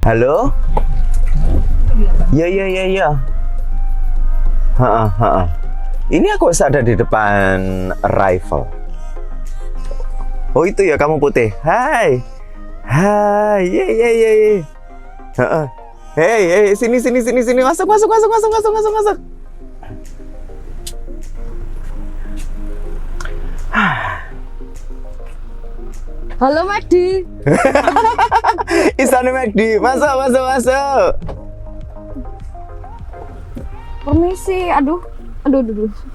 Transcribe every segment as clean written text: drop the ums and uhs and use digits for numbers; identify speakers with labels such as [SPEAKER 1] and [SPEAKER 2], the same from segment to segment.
[SPEAKER 1] Halo? Ya. Ha. Ini aku ada di depan Arrival. Oh itu ya kamu putih. Hai. Ya. Ha. Hey, sini. Masuk.
[SPEAKER 2] Halo Madi.
[SPEAKER 1] Isane Mekdi, masuk.
[SPEAKER 2] Permisi. Aduh.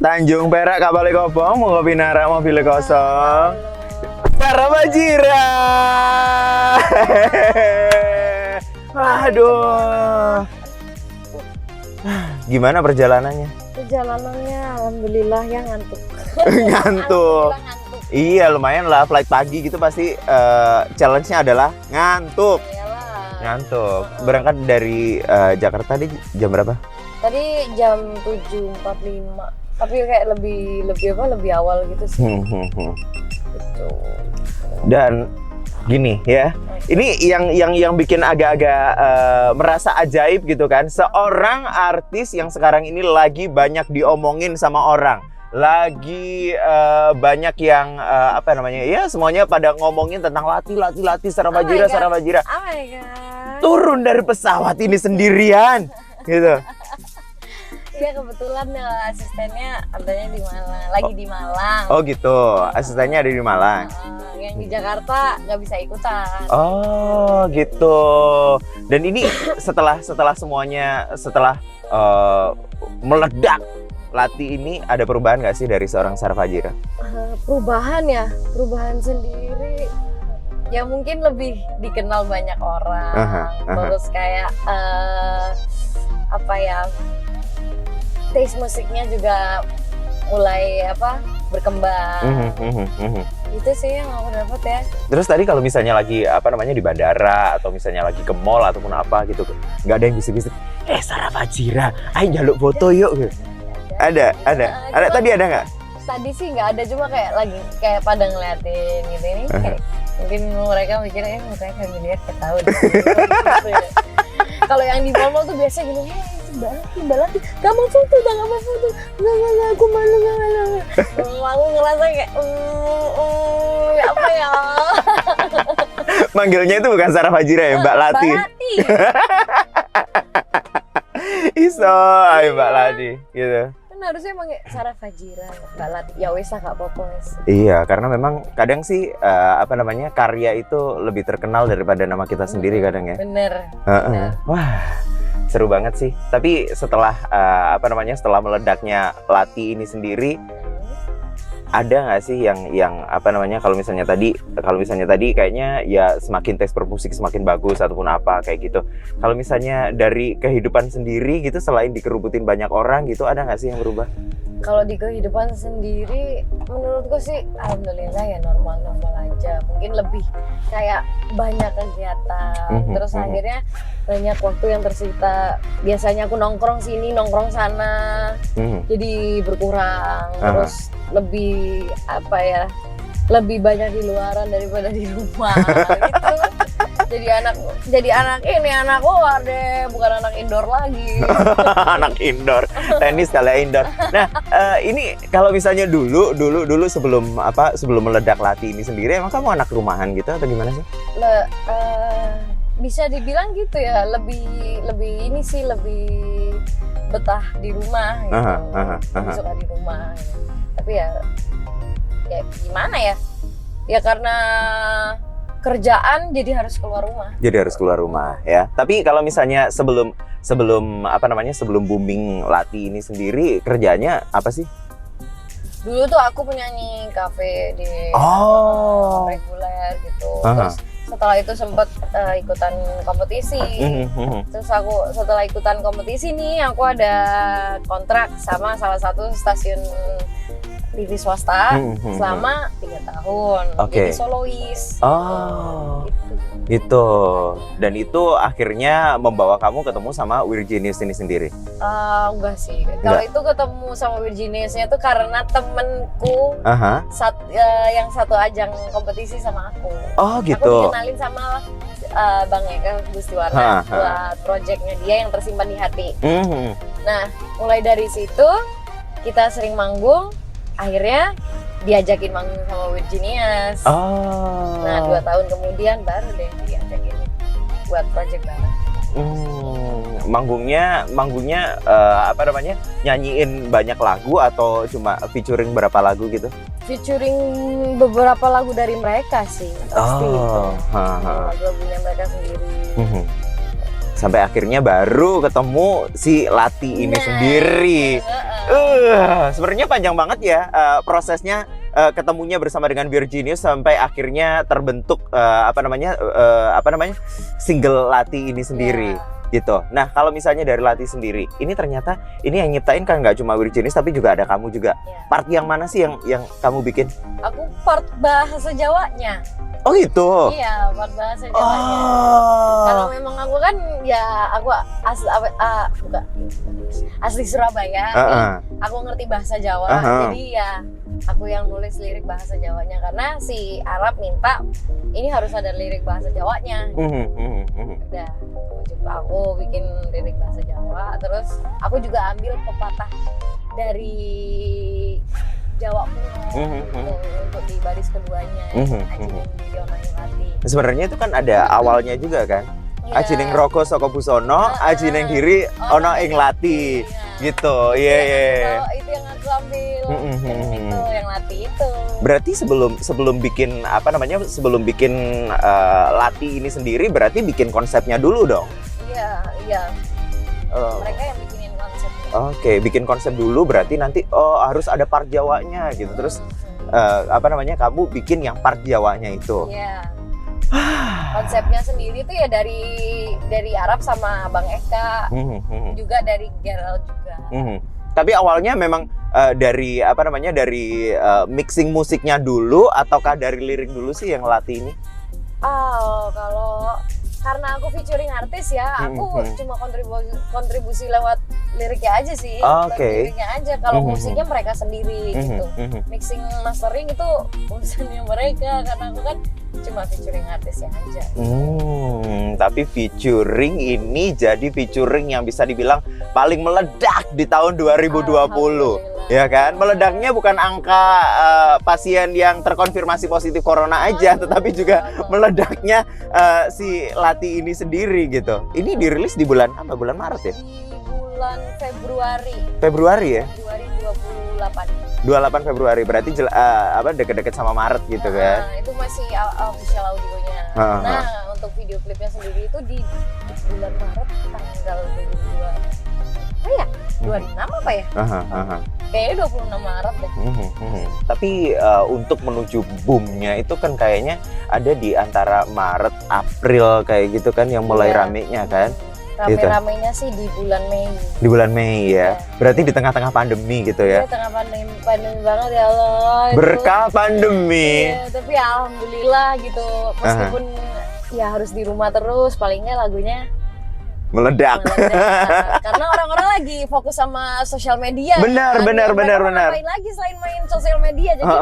[SPEAKER 1] Tanjung Perak kapal kobong, mau ngopi narak mobil kosong. Para Bajira. Aduh. Gimana perjalanannya?
[SPEAKER 2] Perjalanannya alhamdulillah ya ngantuk.
[SPEAKER 1] Ngantuk.
[SPEAKER 2] Alhamdulillah ngantuk.
[SPEAKER 1] Iya lumayan lah, flight pagi gitu pasti challenge-nya adalah ngantuk.
[SPEAKER 2] Iyalah.
[SPEAKER 1] Ngantuk. Berangkat dari Jakarta di jam berapa?
[SPEAKER 2] Tadi jam 7.45. Tapi kayak lebih awal gitu sih. Gitu.
[SPEAKER 1] Dan gini ya, ini yang bikin agak-agak merasa ajaib gitu kan. Seorang artis yang sekarang ini lagi banyak diomongin sama orang, lagi banyak yang apa namanya ya, semuanya pada ngomongin tentang Lati Sara Fajira.
[SPEAKER 2] Oh my god.
[SPEAKER 1] Turun dari pesawat ini sendirian gitu.
[SPEAKER 2] Ya kebetulan ya asistennya adanya di Malang, lagi di Malang.
[SPEAKER 1] Oh gitu, asistennya ada di Malang.
[SPEAKER 2] Yang di Jakarta nggak bisa ikutan.
[SPEAKER 1] Oh gitu. Dan ini setelah semuanya meledak Lati ini, ada perubahan nggak sih dari seorang Sara Fajira?
[SPEAKER 2] Perubahan sendiri ya mungkin lebih dikenal banyak orang. Terus kayak apa ya, taste musiknya juga mulai berkembang. Itu sih yang aku dapat ya.
[SPEAKER 1] Terus tadi kalau misalnya lagi di bandara atau misalnya lagi ke mall ataupun apa gitu, nggak ada yang bisik-bisik, Sara Fajira, ayo jaluk foto yuk gitu. Ada. Tadi ada nggak?
[SPEAKER 2] Tadi sih nggak ada, cuma kayak pada ngeliatin gitu ini. Kayak, mungkin mereka mikirnya mukanya familiar, kayak tahu deh. Gitu ya. Kalau yang di mall tuh biasa gini, Mbak Lati, gak mau foto, nggak, aku malu. Aku ngerasa kayak, apa ya?
[SPEAKER 1] Manggilnya itu bukan Sara Fajira ya, Mbak Lati.
[SPEAKER 2] Mbak Lati.
[SPEAKER 1] Iso, ayo Mbak Lati, gitu.
[SPEAKER 2] Kan harusnya emang Sara Fajira, Mbak Lati. Ya wes lah, gak apa-apa wes.
[SPEAKER 1] Iya, karena memang kadang sih karya itu lebih terkenal daripada nama kita sendiri kadang ya.
[SPEAKER 2] Bener.
[SPEAKER 1] Wah, seru banget sih. Tapi setelah setelah meledaknya Lati ini sendiri, ada nggak sih yang kalau misalnya tadi kayaknya ya semakin tes bermusik semakin bagus ataupun apa kayak gitu. Kalau misalnya dari kehidupan sendiri gitu, selain dikerubutin banyak orang gitu, ada nggak sih yang berubah?
[SPEAKER 2] Kalau di kehidupan sendiri, menurutku sih alhamdulillah ya normal-normal aja. Mungkin lebih kayak banyak kegiatan, terus akhirnya banyak waktu yang tersita. Biasanya aku nongkrong sini, nongkrong sana, jadi berkurang. Terus lebih lebih banyak di luaran daripada di rumah gitu. Jadi anak luar deh, bukan anak indoor lagi.
[SPEAKER 1] Anak indoor, tenis kali indoor. Nah, ini kalau misalnya dulu sebelum meledak Lati ini sendiri, emang kamu anak rumahan gitu atau gimana sih?
[SPEAKER 2] Bisa dibilang gitu ya, lebih ini sih, lebih betah di rumah gitu. Lebih suka di rumah gitu. Tapi ya gimana ya? Ya karena kerjaan jadi harus keluar rumah
[SPEAKER 1] ya. Tapi kalau misalnya sebelum booming Lati ini sendiri, kerjanya apa sih?
[SPEAKER 2] Dulu tuh aku penyanyi kafe di reguler gitu. Terus setelah itu sempat ikutan kompetisi. Terus aku setelah ikutan kompetisi nih, aku ada kontrak sama salah satu stasiun TV swasta selama 3 tahun. Jadi solois.
[SPEAKER 1] Gitu. Dan itu akhirnya membawa kamu ketemu sama Wirginius ini sendiri?
[SPEAKER 2] Enggak sih. Kalau itu ketemu sama Wirginiusnya tuh karena temenku yang satu ajang kompetisi sama aku.
[SPEAKER 1] Oh gitu.
[SPEAKER 2] Aku dikenalin sama Bang Eka Gustiwarna buat projectnya dia yang tersimpan di hati. Nah, mulai dari situ kita sering manggung, akhirnya diajakin manggung sama Virginias. Nah, 2 tahun kemudian baru deh diajakin buat project bareng.
[SPEAKER 1] Manggungnya apa namanya, nyanyiin banyak lagu atau cuma featuring berapa lagu gitu?
[SPEAKER 2] Featuring beberapa lagu dari mereka sih, pasti itu. Lagu-lagunya mereka sendiri.
[SPEAKER 1] Sampai akhirnya baru ketemu si Lati ini sendiri. Sebenarnya panjang banget ya prosesnya, ketemunya bersama dengan Virginius sampai akhirnya terbentuk apa namanya single Lati ini sendiri. Gitu. Nah, kalau misalnya dari Lati sendiri, ini ternyata ini yang nyiptain kan nggak cuma Virginius tapi juga ada kamu juga. Part yang mana sih yang kamu bikin?
[SPEAKER 2] Aku part bahasa Jawanya.
[SPEAKER 1] Oh gitu.
[SPEAKER 2] Iya, part bahasa Jawanya. Karena memang aku kan ya aku asli Surabaya. Aku ngerti bahasa Jawa. Jadi ya aku yang nulis lirik bahasa Jawanya karena si Arab minta ini harus ada lirik bahasa Jawanya. Udah, aku bikin lirik bahasa Jawa, terus aku juga ambil pepatah dari Jawa kuno untuk di baris keduanya. Ajining diri ono ing ati.
[SPEAKER 1] Sebenarnya itu kan ada awalnya juga kan. Ajining roko saka busono, ajining diri ono ing lati. Gitu. Iya.
[SPEAKER 2] Itu yang aku ambil. Itu yang Lati itu.
[SPEAKER 1] Berarti sebelum bikin apa namanya, sebelum bikin Lati ini sendiri berarti bikin konsepnya dulu dong.
[SPEAKER 2] Iya. Mereka yang bikinin konsepnya.
[SPEAKER 1] Oke, bikin konsep dulu berarti nanti harus ada part Jawanya gitu. Terus apa namanya, kamu bikin yang part Jawanya itu.
[SPEAKER 2] Iya. Konsepnya sendiri tuh ya dari Arab sama Bang Eka, juga dari Gerald juga.
[SPEAKER 1] Tapi awalnya memang dari apa namanya, dari mixing musiknya dulu ataukah dari lirik dulu sih yang Lati ini?
[SPEAKER 2] Kalau karena aku featuring artis ya, aku cuma kontribusi lewat liriknya aja sih. Liriknya aja. Kalau musiknya mereka sendiri gitu. Mixing mastering itu urusannya mereka, karena aku kan cuma featuring artisnya aja.
[SPEAKER 1] Tapi featuring ini jadi featuring yang bisa dibilang paling meledak di tahun 2020. Ya kan, meledaknya bukan angka pasien yang terkonfirmasi positif corona aja, tetapi juga meledaknya si Lati ini sendiri gitu. Ini dirilis di bulan apa? Bulan Maret ya?
[SPEAKER 2] Di bulan Februari.
[SPEAKER 1] Februari ya?
[SPEAKER 2] Februari 28.
[SPEAKER 1] 28 Februari, berarti deket-deket sama Maret gitu kan?
[SPEAKER 2] Itu masih official audionya. Nah, untuk video klipnya sendiri itu di bulan Maret tanggal 26 apa ya? Kayaknya 26 Maret deh.
[SPEAKER 1] Tapi untuk menuju boomnya itu kan kayaknya ada di antara Maret, April kayak gitu kan yang mulai ramenya kan?
[SPEAKER 2] Rame-ramenya sih di bulan Mei.
[SPEAKER 1] Di bulan Mei ya? Berarti di tengah-tengah pandemi gitu ya?
[SPEAKER 2] Di tengah pandemi banget ya Allah.
[SPEAKER 1] Berkah pandemi.
[SPEAKER 2] Iya, tapi alhamdulillah gitu. Meskipun ya harus di rumah terus, palingnya lagunya
[SPEAKER 1] meledak.
[SPEAKER 2] Karena orang-orang lagi fokus sama sosial media.
[SPEAKER 1] Benar.
[SPEAKER 2] Ngapain lagi selain main sosial media, jadi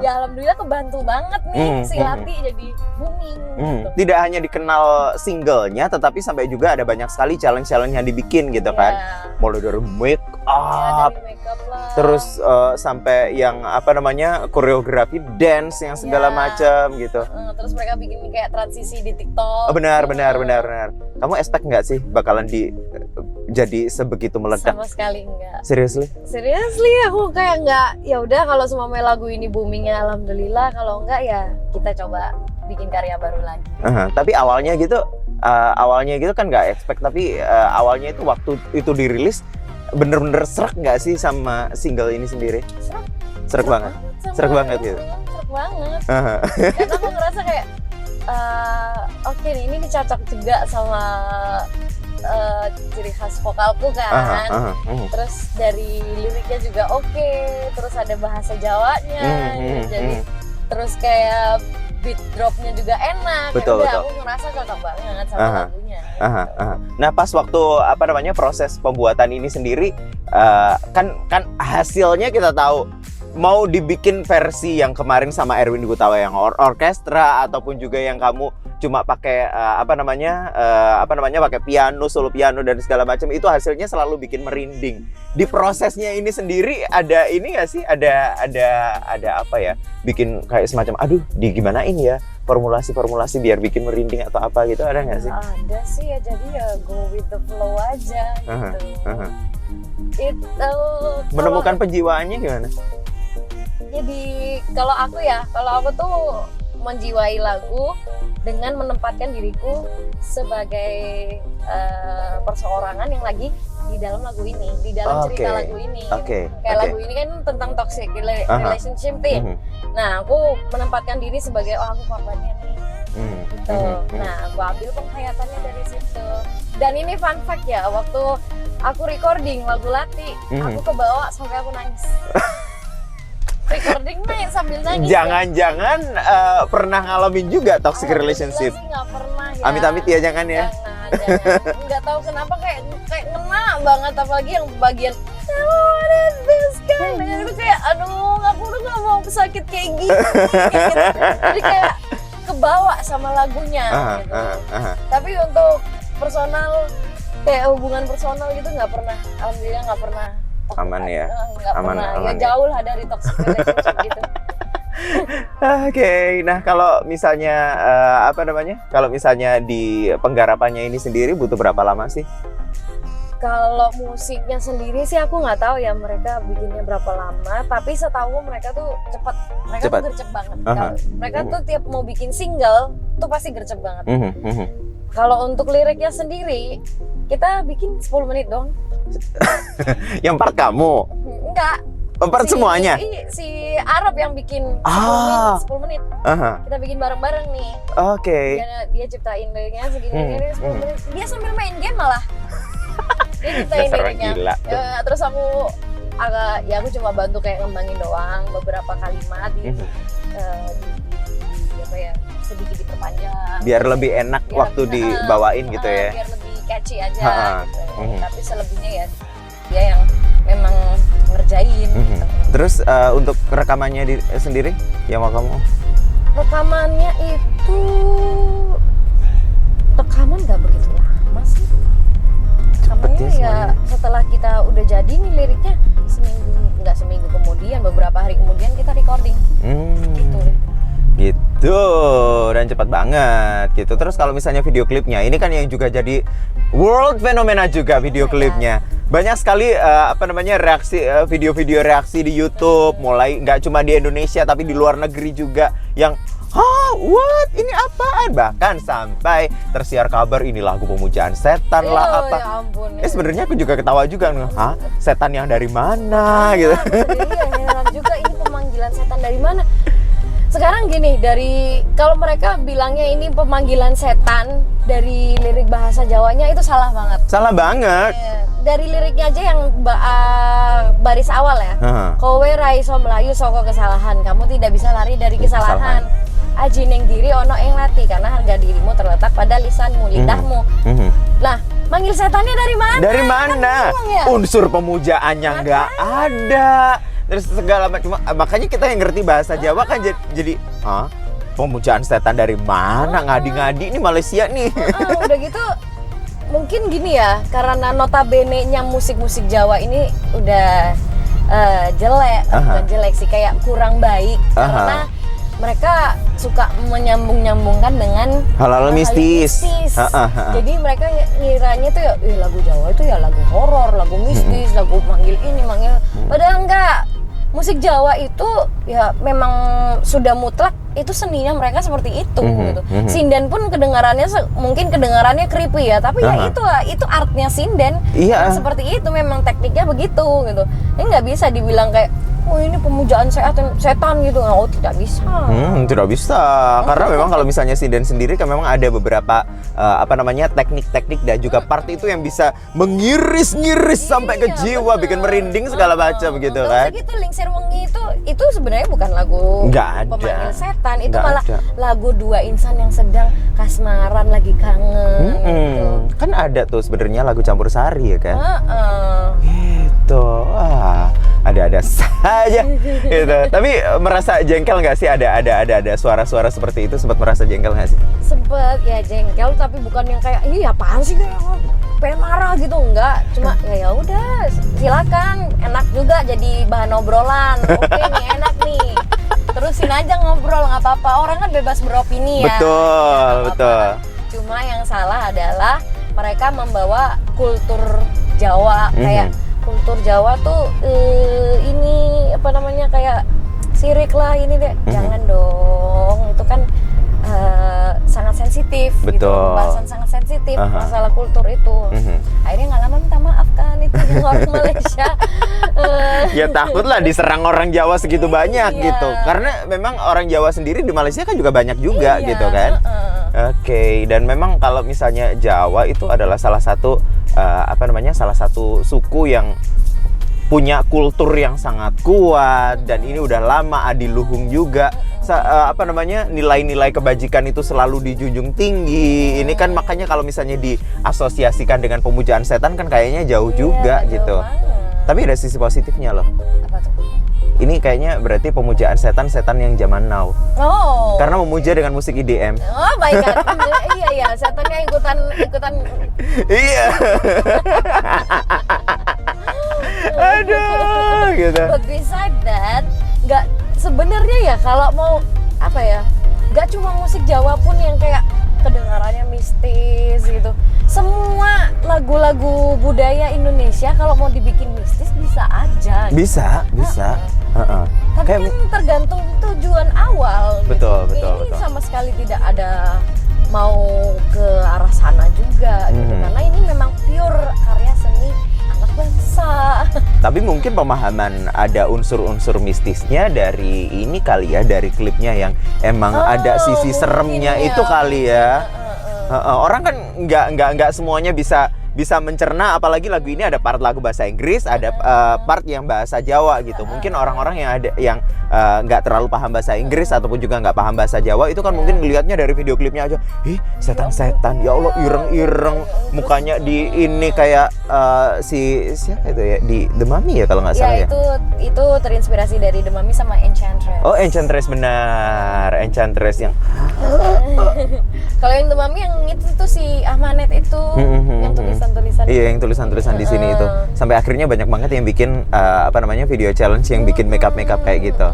[SPEAKER 2] ya alhamdulillah kebantu banget nih si Lati jadi booming. Gitu.
[SPEAKER 1] Tidak hanya dikenal singlenya, tetapi sampai juga ada banyak sekali challenge-challenge yang dibikin gitu kan. Mulai dari make up, terus sampai yang apa namanya, koreografi dance yang segala macam gitu.
[SPEAKER 2] Terus mereka bikin kayak transisi di TikTok.
[SPEAKER 1] Benar. Kamu expect nggak sih bakalan jadi sebegitu meledak?
[SPEAKER 2] Sama sekali enggak.
[SPEAKER 1] Seriously,
[SPEAKER 2] aku kayak enggak. Ya udah, kalau semua lagu ini boomingnya alhamdulillah, kalau enggak ya kita coba bikin karya baru lagi.
[SPEAKER 1] Tapi awalnya gitu kan nggak expect, tapi awalnya itu waktu itu dirilis bener-bener serak nggak sih sama single ini sendiri? Serak banget. Serak banget gitu.
[SPEAKER 2] Serak banget. Karena aku ngerasa kayak oke, ini dicocok juga sama ciri khas vokalku kan. Terus dari liriknya juga oke, terus ada bahasa Jawanya, jadi terus kayak beat dropnya juga enak.
[SPEAKER 1] Betul.
[SPEAKER 2] Aku ngerasa cocok banget sama lagunya.
[SPEAKER 1] Nah, pas waktu apa namanya, proses pembuatan ini sendiri, kan hasilnya kita tahu. Mau dibikin versi yang kemarin sama Erwin Gutawa yang orkestra, ataupun juga yang kamu cuma pakai pakai piano, solo piano dan segala macam, itu hasilnya selalu bikin merinding. Di prosesnya ini sendiri ada ini nggak sih? Ada apa ya? Bikin kayak semacam aduh, digimanain ya formulasi biar bikin merinding atau apa gitu, ada nggak sih?
[SPEAKER 2] Ada sih ya, jadi ya go with the flow aja gitu. Itu
[SPEAKER 1] menemukan penjiwaannya gimana?
[SPEAKER 2] Jadi kalau aku tuh menjiwai lagu dengan menempatkan diriku sebagai perseorangan yang lagi di dalam lagu ini, di dalam cerita lagu ini. Kayak lagu ini kan tentang toxic relationship nih. Nah, aku menempatkan diri sebagai aku korbannya nih. Gitu. Nah, aku ambil penghayatannya dari situ. Dan ini fun fact ya, waktu aku recording lagu Lati, aku kebawa sampai aku nangis. Recording nih sambil nangis.
[SPEAKER 1] Jangan-jangan pernah ngalamin juga toxic relationship?
[SPEAKER 2] Sih nggak pernah ya.
[SPEAKER 1] Amit-amit ya, jangan ya.
[SPEAKER 2] Jangan. Nggak tahu kenapa kayak ngena banget, apalagi yang bagian dan itu kayak aduh, aku udah nggak mau sakit kayak gini. Jadi kayak kebawa sama lagunya gitu. Tapi untuk personal, kayak hubungan personal gitu nggak pernah, alhamdulillah nggak pernah.
[SPEAKER 1] Aman ya,
[SPEAKER 2] aman ya, jauh lah dari toxic relationship gitu.
[SPEAKER 1] Oke, nah kalau misalnya kalau misalnya di penggarapannya ini sendiri butuh berapa lama sih?
[SPEAKER 2] Kalau musiknya sendiri sih aku nggak tahu ya mereka bikinnya berapa lama, tapi setahu mereka tuh cepat, tuh gercep banget. Mereka tuh tiap mau bikin single tuh pasti gercep banget. Kalau untuk liriknya sendiri kita bikin 10 menit dong.
[SPEAKER 1] Yang part kamu?
[SPEAKER 2] Enggak.
[SPEAKER 1] Part semuanya?
[SPEAKER 2] Si Arab yang bikin 10 menit. Kita bikin bareng-bareng nih.
[SPEAKER 1] Oke.
[SPEAKER 2] Dia ciptain liriknya segini 10 menit. Dia sambil main game malah. Dia ciptain liriknya. Terus aku aku cuma bantu kayak ngembangin doang beberapa kalimat di apa ya, sedikit diperpanjang.
[SPEAKER 1] Biar lebih enak waktu dibawain gitu ya.
[SPEAKER 2] Biar lebih catchy aja gitu. Tapi selebihnya ya dia yang memang ngerjain. Gitu.
[SPEAKER 1] Terus untuk rekamannya sendiri yang mau kamu?
[SPEAKER 2] Rekamannya itu nggak begitu lama sih. Rekamannya ya setelah kita udah jadi nih liriknya seminggu kemudian, beberapa hari kemudian kita recording.
[SPEAKER 1] Gitu, dan cepat banget gitu. Terus kalau misalnya video klipnya, ini kan yang juga jadi world fenomena juga video klipnya. Banyak sekali reaksi video-video reaksi di YouTube, mulai nggak cuma di Indonesia tapi di luar negeri juga yang what? Ini apaan? Bahkan sampai tersiar kabar ini lagu pemujaan setan lah apa.
[SPEAKER 2] Ya ampun.
[SPEAKER 1] Sebenarnya aku juga ketawa juga, setan yang dari mana gitu.
[SPEAKER 2] Iya, heran juga ini pemanggilan setan dari mana. Sekarang gini, kalau mereka bilangnya ini pemanggilan setan dari lirik bahasa Jawanya, itu salah banget.
[SPEAKER 1] Salah banget.
[SPEAKER 2] Dari liriknya aja yang baris awal ya. Kowe raiso melayu soko kesalahan, kamu tidak bisa lari dari kesalahan. Aji neng diri ono ing lati, karena harga dirimu terletak pada lisanmu, lidahmu. Lah, manggil setannya dari mana?
[SPEAKER 1] Dari mana?
[SPEAKER 2] Kan ya?
[SPEAKER 1] Unsur pemujaannya nggak ada. Terus segala macam, makanya kita yang ngerti bahasa Jawa kan jadi pemujaan setan dari mana? Ngadi-ngadi ini Malaysia nih.
[SPEAKER 2] Udah gitu mungkin gini ya, karena notabene-nya musik-musik Jawa ini udah jelek, bukan jelek sih, kayak kurang baik. Karena mereka suka menyambung-nyambungkan dengan
[SPEAKER 1] hal-hal mistis.
[SPEAKER 2] Jadi mereka ngiranya tuh ya lagu Jawa itu ya lagu horor, lagu mistis, lagu manggil ini, manggil. Padahal enggak. Musik Jawa itu ya memang sudah mutlak itu seninya mereka seperti itu gitu. Sinden pun mungkin kedengarannya creepy ya, tapi ya itu artnya sinden.
[SPEAKER 1] Iya.
[SPEAKER 2] Seperti itu, memang tekniknya begitu gitu. Ini nggak bisa dibilang kayak ini pemujaan setan gitu. Tidak bisa.
[SPEAKER 1] Tidak bisa. Karena memang kalau misalnya sinden sendiri kan memang ada beberapa teknik-teknik dan juga part itu yang bisa mengiris-ngiris sampai ke jiwa, bikin merinding segala macam gitu kan.
[SPEAKER 2] Gitu Lingsir Wengi itu sebenarnya bukan lagu pemanggil setan, itu malah lagu dua insan yang sedang kasmaran lagi kangen. Gitu.
[SPEAKER 1] Kan ada tuh sebenarnya lagu campur sari ya kan. Gitu. ada-ada saja gitu. Tapi merasa jengkel nggak sih ada suara-suara seperti itu? Sempat merasa jengkel nggak sih?
[SPEAKER 2] Sempet ya jengkel, tapi bukan yang kayak ih apaan sih kayak pengen marah gitu, enggak. Cuma ya udah silakan, enak juga jadi bahan obrolan. Oke nih enak nih, terusin aja ngobrol, nggak apa-apa, orang kan bebas beropini ya.
[SPEAKER 1] Betul,
[SPEAKER 2] Nggak
[SPEAKER 1] betul.
[SPEAKER 2] apa-apa. Cuma yang salah adalah mereka membawa kultur Jawa, kayak kultur Jawa tuh ini apa namanya kayak sirik lah ini deh. Jangan dong, itu kan sangat sensitif. Gitu.
[SPEAKER 1] Betul.
[SPEAKER 2] Pembahasan sangat sensitif masalah kultur itu. Akhirnya nggak lama minta maaf kan itu yang orang Malaysia.
[SPEAKER 1] Ya takut lah diserang orang Jawa segitu banyak gitu. Karena memang orang Jawa sendiri di Malaysia kan juga banyak juga gitu kan. Oke, dan memang kalau misalnya Jawa itu adalah salah satu salah satu suku yang punya kultur yang sangat kuat, dan ini udah lama adiluhung juga. Nilai-nilai kebajikan itu selalu dijunjung tinggi. Ini kan makanya kalau misalnya diasosiasikan dengan pemujaan setan kan kayaknya jauh juga gitu. Tapi ada sisi positifnya loh.
[SPEAKER 2] Apa tuh?
[SPEAKER 1] Ini kayaknya berarti pemujaan setan yang zaman now.
[SPEAKER 2] Oh.
[SPEAKER 1] Karena memuja dengan musik EDM.
[SPEAKER 2] Oh baik kan. Iya, setannya ikutan.
[SPEAKER 1] Iya. Aduh, gitu.
[SPEAKER 2] But beside that, nggak sebenarnya ya kalau mau apa ya, nggak cuma musik Jawa pun yang kayak kedengarannya mistis gitu. Semua lagu-lagu budaya Indonesia kalau mau dibikin mistis bisa aja.
[SPEAKER 1] Bisa.
[SPEAKER 2] Tapi
[SPEAKER 1] Kayak
[SPEAKER 2] kan tergantung tujuan awal.
[SPEAKER 1] Betul.
[SPEAKER 2] Ini sama sekali tidak ada mau ke arah sana juga gitu. Karena ini memang pure karya seni anak bangsa.
[SPEAKER 1] Tapi mungkin pemahaman ada unsur-unsur mistisnya dari ini kali ya, dari klipnya yang emang ada sisi seremnya
[SPEAKER 2] ya.
[SPEAKER 1] itu kali ya. Orang kan nggak semuanya bisa mencerna, apalagi lagu ini ada part lagu bahasa Inggris, ada part yang bahasa Jawa gitu. Mungkin orang-orang yang nggak terlalu paham bahasa Inggris ataupun juga nggak paham bahasa Jawa itu kan mungkin ngelihatnya dari video klipnya aja, ih setan-setan, ya Allah ireng-ireng, mukanya di ini kayak si siapa itu ya, di The Mummy ya kalau nggak salah ya.
[SPEAKER 2] Itu terinspirasi dari The Mummy sama Enchantress.
[SPEAKER 1] Oh Enchantress, benar, Enchantress yang
[SPEAKER 2] kalau yang The Mummy yang itu tuh si Ahmanet itu yang tulisan-tulisan.
[SPEAKER 1] Iya, yang tulisan-tulisan di sini itu. Sampai akhirnya banyak banget yang bikin video challenge yang bikin makeup kayak gitu.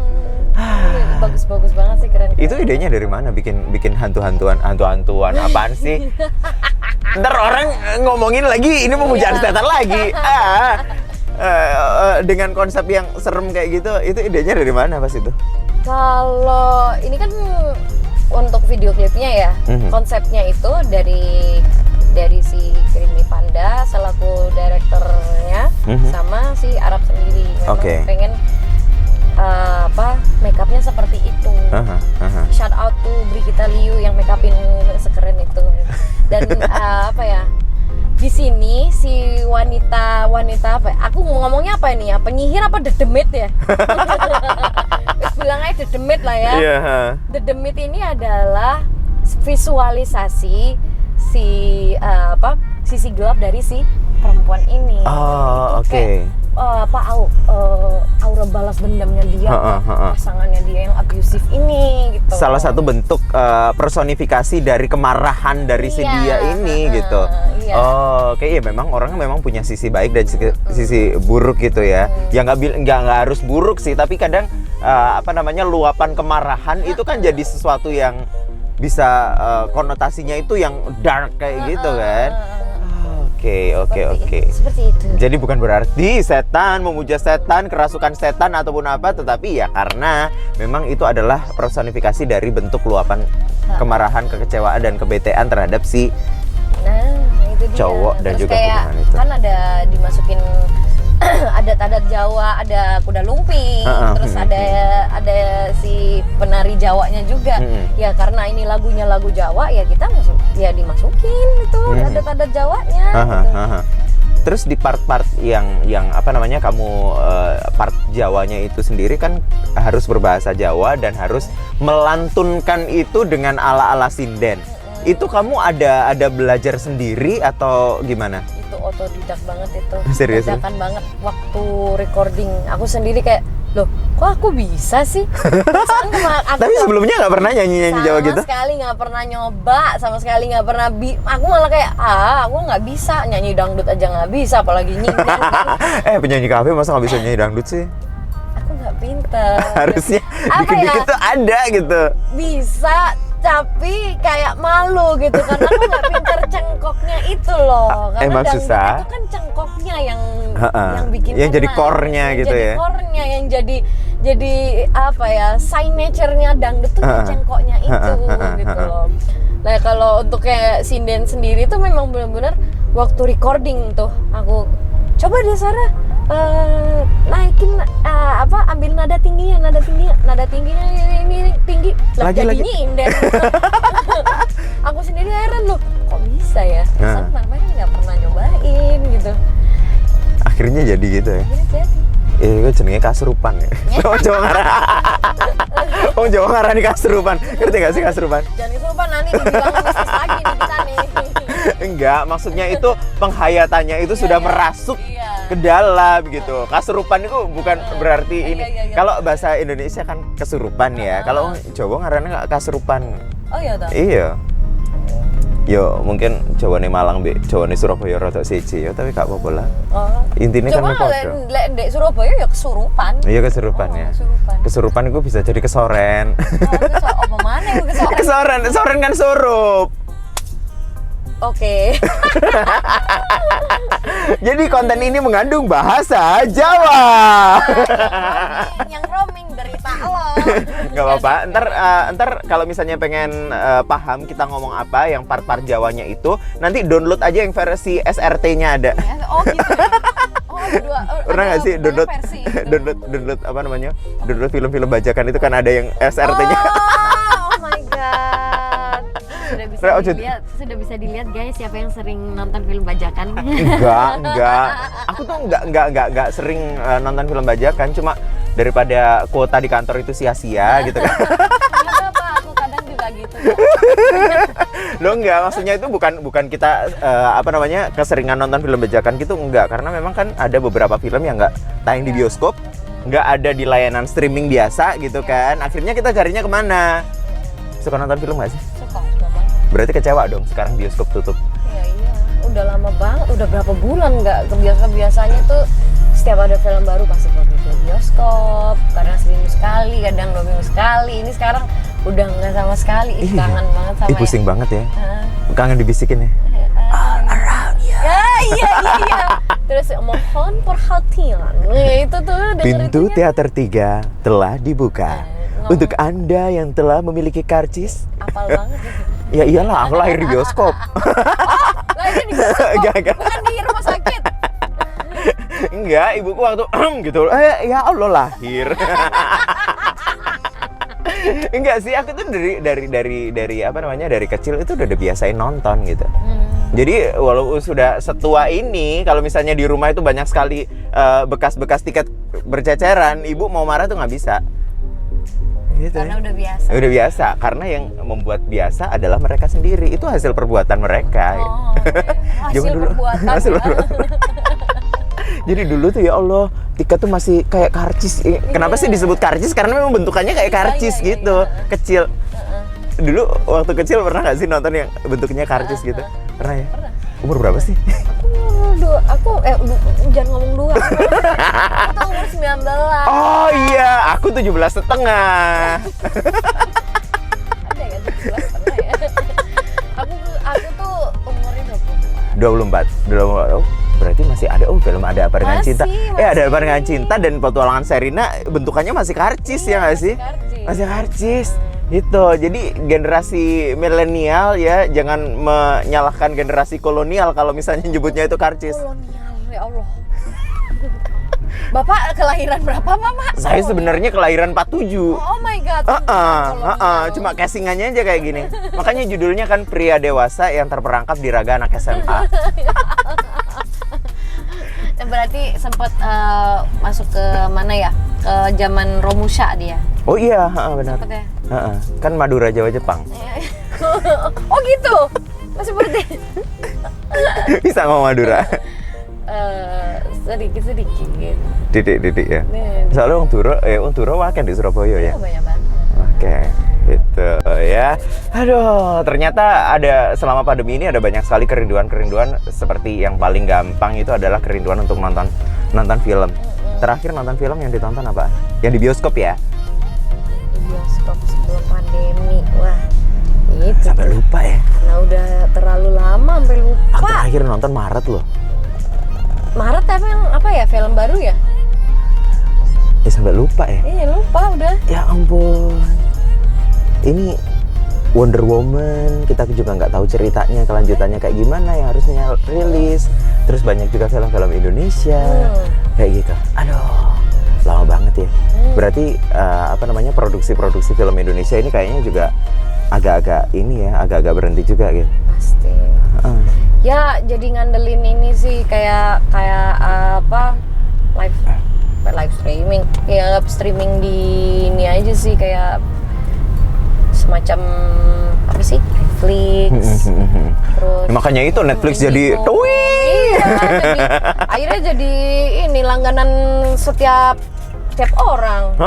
[SPEAKER 2] Bagus-bagus banget sih, keren.
[SPEAKER 1] Itu idenya dari mana bikin hantu-hantuan apaan sih? Ntar orang ngomongin lagi ini pemujaan setan lagi. Dengan konsep yang serem kayak gitu, itu idenya dari mana pas itu?
[SPEAKER 2] Kalau ini kan untuk video klipnya ya, konsepnya itu dari si Creamy Panda selaku direkturnya sama si Arab sendiri. Memang pengen makeupnya seperti itu. Shout out to Brigita Liu yang makeupin sekeren itu. Dan di sini si wanita apa? Aku ngomongnya apa ini ya? Penyihir apa dedemit ya? Bilang aja dedemit lah ya. Dedemit ini adalah visualisasi sisi gelap dari si perempuan ini.
[SPEAKER 1] Oh, oke.
[SPEAKER 2] Aura balas dendamnya dia, pasangannya dia yang abusive ini gitu.
[SPEAKER 1] Salah satu bentuk personifikasi dari kemarahan dari si dia ini gitu. Oke, ya memang orang memang punya sisi baik dan sisi buruk gitu ya. Ya nggak harus buruk sih, tapi kadang luapan kemarahan itu kan jadi sesuatu yang bisa konotasinya itu yang dark kayak gitu kan. Oke.
[SPEAKER 2] Seperti itu.
[SPEAKER 1] Jadi bukan berarti setan, memuja setan, kerasukan setan ataupun apa, tetapi ya karena memang itu adalah personifikasi dari bentuk luapan kemarahan, kekecewaan dan kebetean terhadap si
[SPEAKER 2] itu dia.
[SPEAKER 1] Cowok dan
[SPEAKER 2] terus
[SPEAKER 1] juga
[SPEAKER 2] kayak,
[SPEAKER 1] hubungan itu.
[SPEAKER 2] Kan ada dimasukin adat-adat Jawa, ada kuda lumping, terus ada si penari Jawanya juga. Ya karena ini lagunya lagu Jawa, ya kita dimasukin itu adat-adat Jawanya. Gitu.
[SPEAKER 1] Terus di part-part yang kamu part Jawanya itu sendiri kan harus berbahasa Jawa dan harus melantunkan itu dengan ala-ala sinden. Itu kamu ada belajar sendiri atau gimana?
[SPEAKER 2] Itu otodidak banget itu.
[SPEAKER 1] Serius?
[SPEAKER 2] Dadakan banget waktu recording. Aku sendiri kayak, loh kok aku bisa sih? Perasaan aku
[SPEAKER 1] Tapi sebelumnya nggak pernah nyanyi Jawa gitu?
[SPEAKER 2] sama sekali nggak pernah nyoba, sama sekali nggak pernah aku malah kayak aku nggak bisa nyanyi dangdut aja nggak bisa, apalagi nyinden.
[SPEAKER 1] Penyanyi kafe masa nggak bisa nyanyi dangdut sih?
[SPEAKER 2] Aku nggak pinter.
[SPEAKER 1] Harusnya
[SPEAKER 2] Apa
[SPEAKER 1] dikit-dikit
[SPEAKER 2] ya?
[SPEAKER 1] tuh ada gitu.
[SPEAKER 2] Bisa, tapi kayak malu gitu karena aku nggak pinter cengkoknya itu loh. Karena
[SPEAKER 1] Emang
[SPEAKER 2] dangdut
[SPEAKER 1] susah?
[SPEAKER 2] itu kan cengkoknya yang
[SPEAKER 1] Ha-ha.
[SPEAKER 2] bikin
[SPEAKER 1] Yang jadi
[SPEAKER 2] enak.
[SPEAKER 1] core-nya
[SPEAKER 2] Yang
[SPEAKER 1] gitu
[SPEAKER 2] jadi
[SPEAKER 1] ya?
[SPEAKER 2] core-nya, yang jadi apa ya, signature-nya dangdut tuh
[SPEAKER 1] Ha-ha.
[SPEAKER 2] cengkoknya itu
[SPEAKER 1] Ha-ha.
[SPEAKER 2] gitu loh. Nah kalau untuk kayak sinden sendiri tuh memang benar-benar waktu recording tuh aku coba deh Sarah, naikin ambil nada tingginya ini tinggi lah,
[SPEAKER 1] Lagi.
[SPEAKER 2] jadinya inden. Aku sendiri heran loh, kok bisa ya? Saya namanya nggak pernah nyobain gitu.
[SPEAKER 1] Akhirnya jadi gitu ya.
[SPEAKER 2] Akhirnya jadi.
[SPEAKER 1] Itu jenenge kasurupan ya. Wong Jawa ngarani. Wong Jawa ngarani kasurupan. Ngerti gak sih kasurupan?
[SPEAKER 2] Jangan kesurupan nanti dibilang mistis lagi nih kita nih.
[SPEAKER 1] Enggak, maksudnya itu penghayatannya itu sudah merasuk
[SPEAKER 2] Iya.
[SPEAKER 1] ke dalam gitu. Kasurupan itu bukan berarti ini.
[SPEAKER 2] Iya.
[SPEAKER 1] Kalau bahasa Indonesia kan kesurupan ya. Kalau Jawa ngarani kasurupan.
[SPEAKER 2] Oh iya toh.
[SPEAKER 1] Iya. Yo mungkin Jawane Malang be, Jawane Surabaya rada siji ya, tapi gak apa-apa lah.
[SPEAKER 2] Oh.
[SPEAKER 1] Intinya
[SPEAKER 2] Cuma
[SPEAKER 1] kan padha.
[SPEAKER 2] lek ndek Surabaya ya kesurupan.
[SPEAKER 1] Iya kesurupan ya.
[SPEAKER 2] Kesurupan.
[SPEAKER 1] Kesurupan itu bisa jadi kesoren.
[SPEAKER 2] Apa mana yang kesoren?
[SPEAKER 1] Kesoren kan surup.
[SPEAKER 2] Oke.
[SPEAKER 1] Jadi konten ini mengandung bahasa Jawa.
[SPEAKER 2] Yang roaming derita lo.
[SPEAKER 1] Nggak apa-apa. Ntar kalau misalnya pengen paham kita ngomong apa, yang part-part Jawanya itu, nanti download aja yang versi SRT-nya ada.
[SPEAKER 2] Oh gitu. Oh dua.
[SPEAKER 1] Pernah nggak sih download
[SPEAKER 2] versi gitu.
[SPEAKER 1] download apa namanya? Download film-film bajakan itu kan ada yang SRT-nya.
[SPEAKER 2] Oh my god. Sudah bisa dilihat guys siapa yang sering nonton film bajakan.
[SPEAKER 1] Enggak. Aku tuh enggak sering nonton film bajakan, cuma daripada kuota di kantor itu sia-sia gitu kan.
[SPEAKER 2] Enggak apa, aku kadang juga gitu.
[SPEAKER 1] Loh enggak, maksudnya itu bukan kita keseringan nonton film bajakan gitu, enggak, karena memang kan ada beberapa film yang enggak tayang di bioskop, enggak ada di layanan streaming biasa gitu kan. Akhirnya kita carinya kemana? Suka nonton film nggak sih?
[SPEAKER 2] Suka.
[SPEAKER 1] Berarti kecewa dong sekarang bioskop tutup.
[SPEAKER 2] Iya. Udah lama banget, udah berapa bulan nggak ke bioskop. Biasanya tuh setiap ada film baru pasti pergi ke bioskop. Kadang seminggu sekali, kadang 2 minggu sekali. Ini sekarang udah nggak sama sekali. Kangen banget sama
[SPEAKER 1] Pusing banget ya.
[SPEAKER 2] Hah?
[SPEAKER 1] Kangen dibisikin ya.
[SPEAKER 2] All around you. Iya. Terus mohon perhatian. Itu tuh
[SPEAKER 1] Pintu
[SPEAKER 2] itunya.
[SPEAKER 1] teater 3 telah dibuka. Untuk Anda yang telah memiliki karcis.
[SPEAKER 2] Apal banget gitu.
[SPEAKER 1] Ya iyalah, aku lahir di bioskop.
[SPEAKER 2] Lahirnya di bioskop,
[SPEAKER 1] Gak.
[SPEAKER 2] bukan di rumah sakit.
[SPEAKER 1] Enggak, ibuku waktu gitu. Ya Allah lahir. Enggak sih, aku tuh dari kecil itu udah biasain nonton gitu. Jadi walaupun sudah setua ini, kalau misalnya di rumah itu banyak sekali bekas-bekas tiket berceceran, ibu mau marah tuh nggak bisa. Gitu.
[SPEAKER 2] Karena udah biasa.
[SPEAKER 1] Udah biasa, karena yang membuat biasa adalah mereka sendiri. Itu hasil perbuatan mereka.
[SPEAKER 2] Oh, iya.
[SPEAKER 1] Zaman dulu.
[SPEAKER 2] Hasil
[SPEAKER 1] Hasil
[SPEAKER 2] perbuatan.
[SPEAKER 1] Jadi dulu tuh ya Allah, tiket tuh masih kayak karcis. Kenapa sih disebut karcis? Karena memang bentukannya kayak karcis gitu, kecil. Dulu waktu kecil pernah nggak sih nonton yang bentuknya karcis gitu? Pernah ya?
[SPEAKER 2] Pernah.
[SPEAKER 1] Umur berapa sih?
[SPEAKER 2] Aku jangan ngomong dua. Aku umur 19.
[SPEAKER 1] Oh iya, aku 17,5.
[SPEAKER 2] Ada ya 17 pernah ya. Aku tuh umurnya
[SPEAKER 1] 24. Oh, berarti masih ada film Ada Apa Dengan
[SPEAKER 2] Masih,
[SPEAKER 1] Cinta.
[SPEAKER 2] masih.
[SPEAKER 1] Ada Apa Dengan Cinta dan Petualangan Sherina bentukannya masih karcis ya nggak sih? Masih karcis. Itu. Jadi generasi milenial ya jangan menyalahkan generasi kolonial kalau misalnya nyebutnya itu karcis.
[SPEAKER 2] Kolonial, ya Allah. Bapak kelahiran berapa, Mama?
[SPEAKER 1] Saya sebenarnya kelahiran 47.
[SPEAKER 2] Oh my god.
[SPEAKER 1] Cuma castingannya aja kayak gini. Makanya judulnya kan pria dewasa yang terperangkap di raga anak SMA.
[SPEAKER 2] Berarti sempat masuk ke mana ya? Ke zaman Romusha dia.
[SPEAKER 1] Oh iya, benar.
[SPEAKER 2] Sempet ya?
[SPEAKER 1] Kan Madura Jawa Jepang.
[SPEAKER 2] Oh gitu. Masih berarti.
[SPEAKER 1] Bisa ngomong Madura.
[SPEAKER 2] Sedikit-sedikit.
[SPEAKER 1] Didik ya.
[SPEAKER 2] Nih,
[SPEAKER 1] Soalnya wong Dura waken di Surabaya ya.
[SPEAKER 2] banyak banget.
[SPEAKER 1] Oke, gitu ya. Aduh, ternyata selama pandemi ini ada banyak sekali kerinduan-kerinduan, seperti yang paling gampang itu adalah kerinduan untuk nonton film. Terakhir nonton film yang ditonton apa? Yang di bioskop ya?
[SPEAKER 2] Di bioskop sebelum pandemi. Wah, itu.
[SPEAKER 1] Sampai lupa ya.
[SPEAKER 2] Karena udah terlalu lama sampai lupa.
[SPEAKER 1] Aku terakhir nonton Maret loh.
[SPEAKER 2] Maret emang apa ya, film baru ya?
[SPEAKER 1] Ya sampai lupa ya.
[SPEAKER 2] Iya, lupa udah.
[SPEAKER 1] Ya ampun. Ini Wonder Woman, kita juga nggak tahu ceritanya, kelanjutannya kayak gimana yang harusnya rilis. Terus banyak juga film-film Indonesia kayak gitu. Aduh, lama banget ya. Berarti produksi-produksi film Indonesia ini kayaknya juga agak-agak berhenti juga gitu.
[SPEAKER 2] Pasti. Ya jadi ngandelin ini sih kayak apa, live streaming. Ya streaming di ini aja sih, kayak semacam apa sih, Netflix. Terus
[SPEAKER 1] Makanya itu Netflix jadi
[SPEAKER 2] akhirnya jadi ini langganan tiap orang.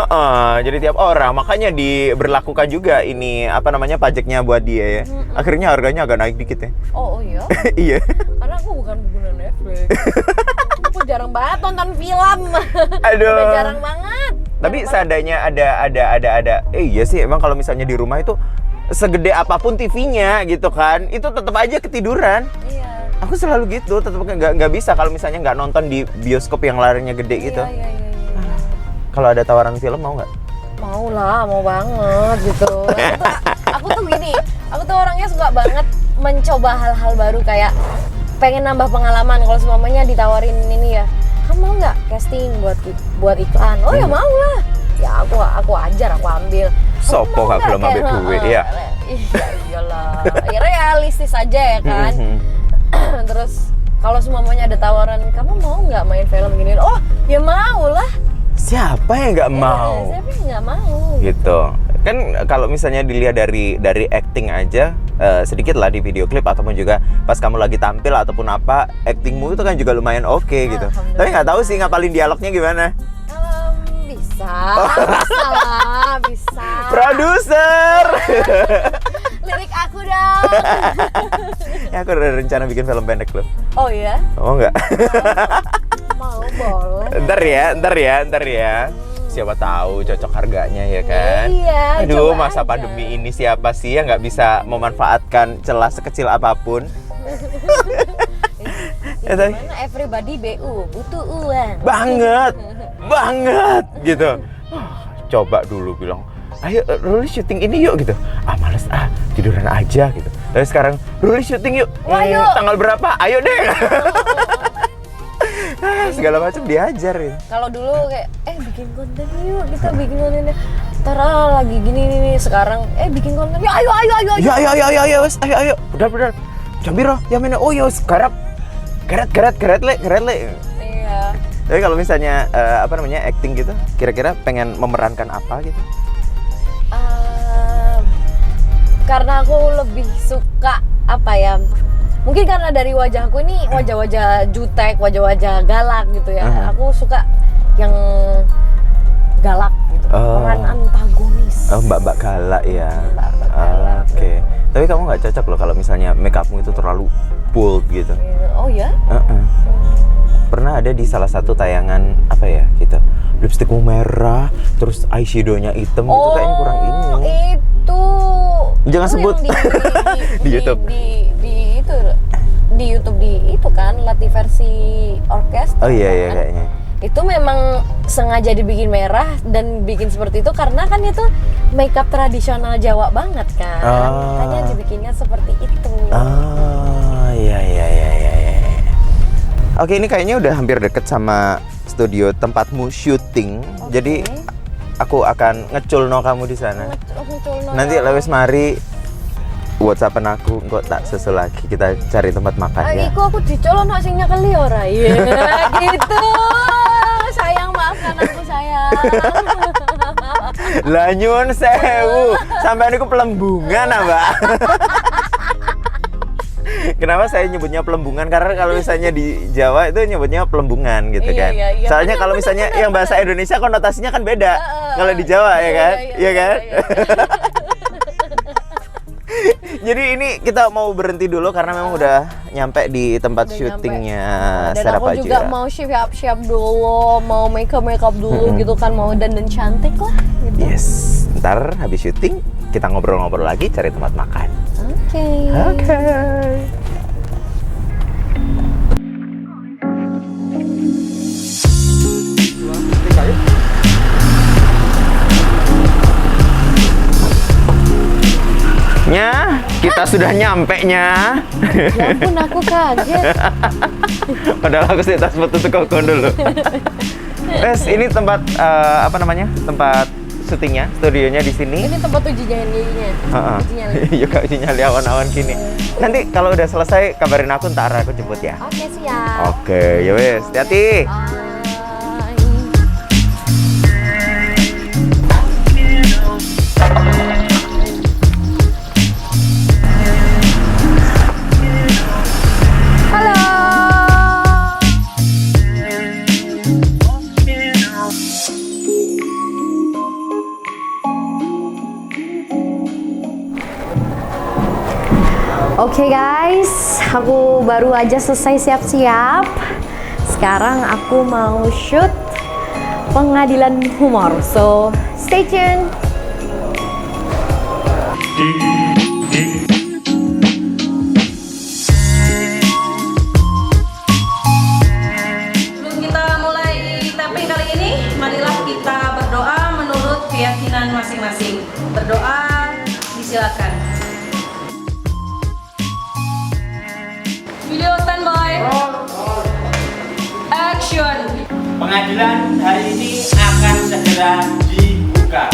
[SPEAKER 1] Jadi tiap orang, makanya diberlakukan juga ini pajaknya buat dia ya. Akhirnya harganya agak naik dikit ya.
[SPEAKER 2] Oh iya.
[SPEAKER 1] Iya.
[SPEAKER 2] Karena aku bukan pengguna Netflix. Aku jarang banget nonton film.
[SPEAKER 1] Aduh.
[SPEAKER 2] Udah jarang banget.
[SPEAKER 1] Tapi seandainya ada iya sih, emang kalau misalnya di rumah itu segede apapun TV-nya gitu kan, itu tetap aja ketiduran.
[SPEAKER 2] Iya.
[SPEAKER 1] Aku selalu gitu, tetap nggak bisa kalau misalnya nggak nonton di bioskop yang layarnya gede gitu.
[SPEAKER 2] Iya.
[SPEAKER 1] Kalau ada tawaran film mau nggak?
[SPEAKER 2] Mau lah, mau banget gitu. Aku tuh gini, aku tuh orangnya suka banget mencoba hal-hal baru, kayak pengen nambah pengalaman. Kalau semuanya ditawarin ini ya, kamu mau nggak casting buat iklan? Oh ya mau lah. Ya aku ajar, aku ambil.
[SPEAKER 1] Sopo nggak belum ambil duit ya?
[SPEAKER 2] Iya iyalah. Ya realistis aja ya kan. Terus kalau semuanya ada tawaran, kamu mau nggak main film gini? Oh ya mau lah.
[SPEAKER 1] Siapa yang nggak mau?
[SPEAKER 2] Siapa yang nggak mau?
[SPEAKER 1] Gitu. Kan kalau misalnya dilihat dari acting aja, sedikit lah di video klip ataupun juga pas kamu lagi tampil ataupun apa, actingmu itu kan juga lumayan oke gitu. Tapi nggak tahu sih ngapalin dialognya gimana.
[SPEAKER 2] Bisa lah, bisa.
[SPEAKER 1] Produser.
[SPEAKER 2] Lirik aku dong.
[SPEAKER 1] Ya aku udah rencana bikin film pendek loh.
[SPEAKER 2] Oh iya?
[SPEAKER 1] Mau nggak?
[SPEAKER 2] Mau, boleh.
[SPEAKER 1] Ntar ya. Siapa tahu cocok harganya ya kan?
[SPEAKER 2] Iya.
[SPEAKER 1] Aduh,
[SPEAKER 2] coba
[SPEAKER 1] masa
[SPEAKER 2] aja.
[SPEAKER 1] pandemi ini siapa sih yang nggak bisa memanfaatkan celah sekecil apapun?
[SPEAKER 2] Gimana everybody BU butuh uang.
[SPEAKER 1] Banget gitu. Coba dulu bilang, ayo Ruli syuting ini yuk gitu. Males tiduran aja gitu. Tapi sekarang Ruli syuting yuk.
[SPEAKER 2] Ayo.
[SPEAKER 1] Tanggal berapa? Ayo deh. Segala macam diajar ya.
[SPEAKER 2] Kalau dulu kayak bikin konten yuk, kita bikin kontennya. Ntar lagi gini nih, sekarang bikin konten yuk, ayo.
[SPEAKER 1] Ayo. Benar. Jambiro, ya mana? Oh yo, sekarang keret le.
[SPEAKER 2] Iya.
[SPEAKER 1] Tapi kalau misalnya acting gitu, kira-kira pengen memerankan apa gitu?
[SPEAKER 2] Karena aku lebih suka apa ya? Mungkin karena dari wajahku ini wajah-wajah jutek, wajah-wajah galak gitu ya. Aku suka yang galak gitu. Peran antagonis.
[SPEAKER 1] Oh, mbak galak ya.
[SPEAKER 2] Mbak galak.
[SPEAKER 1] Oke. Tapi kamu nggak cocok loh kalau misalnya make upmu itu terlalu bold gitu.
[SPEAKER 2] Oh ya?
[SPEAKER 1] Pernah ada di salah satu tayangan apa ya gitu, lipstikmu merah, terus eyeshadownya hitam gitu, kayaknya kurang ini.
[SPEAKER 2] Itu.
[SPEAKER 1] Jangan sebut. Di YouTube. Di
[SPEAKER 2] YouTube itu kan Lati versi orkestra.
[SPEAKER 1] Oh iya
[SPEAKER 2] kan?
[SPEAKER 1] kayaknya.
[SPEAKER 2] Itu memang sengaja dibikin merah dan bikin seperti itu karena kan itu makeup tradisional Jawa banget kan. Makanya dibikinnya seperti itu.
[SPEAKER 1] Iya. Oke, ini kayaknya udah hampir deket sama studio tempatmu syuting. Jadi aku akan ngeculno kamu di sana. Nanti lewes mari WhatsAppan aku, kok tak susul lagi, kita cari tempat makan ya.
[SPEAKER 2] Aku dicolong sing nyekeli ora ya. Gitu. Sayang, maafkan aku sayang.
[SPEAKER 1] Lah nyuwun sewu, sampean iku pelembungan Mbak. Kenapa saya nyebutnya pelembungan? Karena kalau misalnya di Jawa itu nyebutnya pelembungan gitu kan.
[SPEAKER 2] Iya.
[SPEAKER 1] Soalnya
[SPEAKER 2] Bener,
[SPEAKER 1] kalau
[SPEAKER 2] bener,
[SPEAKER 1] misalnya
[SPEAKER 2] bener,
[SPEAKER 1] yang bahasa
[SPEAKER 2] bener.
[SPEAKER 1] Indonesia konotasinya kan beda. Kalau di Jawa ya kan? Iya kan? Jadi ini kita mau berhenti dulu karena memang udah nyampe di tempat
[SPEAKER 2] Udah
[SPEAKER 1] syutingnya
[SPEAKER 2] Dan
[SPEAKER 1] Sarah
[SPEAKER 2] aku juga
[SPEAKER 1] Fajira.
[SPEAKER 2] mau siap-siap dulu, mau makeup dulu gitu kan, mau dandan cantik lah gitu.
[SPEAKER 1] Yes, ntar habis syuting kita ngobrol-ngobrol lagi cari tempat makan.
[SPEAKER 2] Oke.
[SPEAKER 1] Oke. Nya, kita sudah nyampe nya.
[SPEAKER 2] Ya ampun, aku kaget.
[SPEAKER 1] Padahal aku sih tas foto koko dulu. Wes, ini tempat apa namanya? Tempat syutingnya, studionya di sini.
[SPEAKER 2] Ini tempat uji nyalinya.
[SPEAKER 1] Heeh.
[SPEAKER 2] Uji nyali.
[SPEAKER 1] Iya, Kak, uji nyali awan-awan gini. Nanti kalau udah selesai kabarin aku, ntar aku jemput ya.
[SPEAKER 2] Oke, siap.
[SPEAKER 1] Oke, ya wes, hati-hati.
[SPEAKER 2] Bye. Halo. Oke guys, aku baru aja selesai siap-siap. Sekarang aku mau shoot Pengadilan Humor. So, stay tuned.
[SPEAKER 3] Sebelum kita mulai tapping kali ini, marilah kita berdoa menurut keyakinan masing-masing. Berdoa, disilakan. Video standby. Action.
[SPEAKER 4] Pengadilan hari ini akan segera dibuka.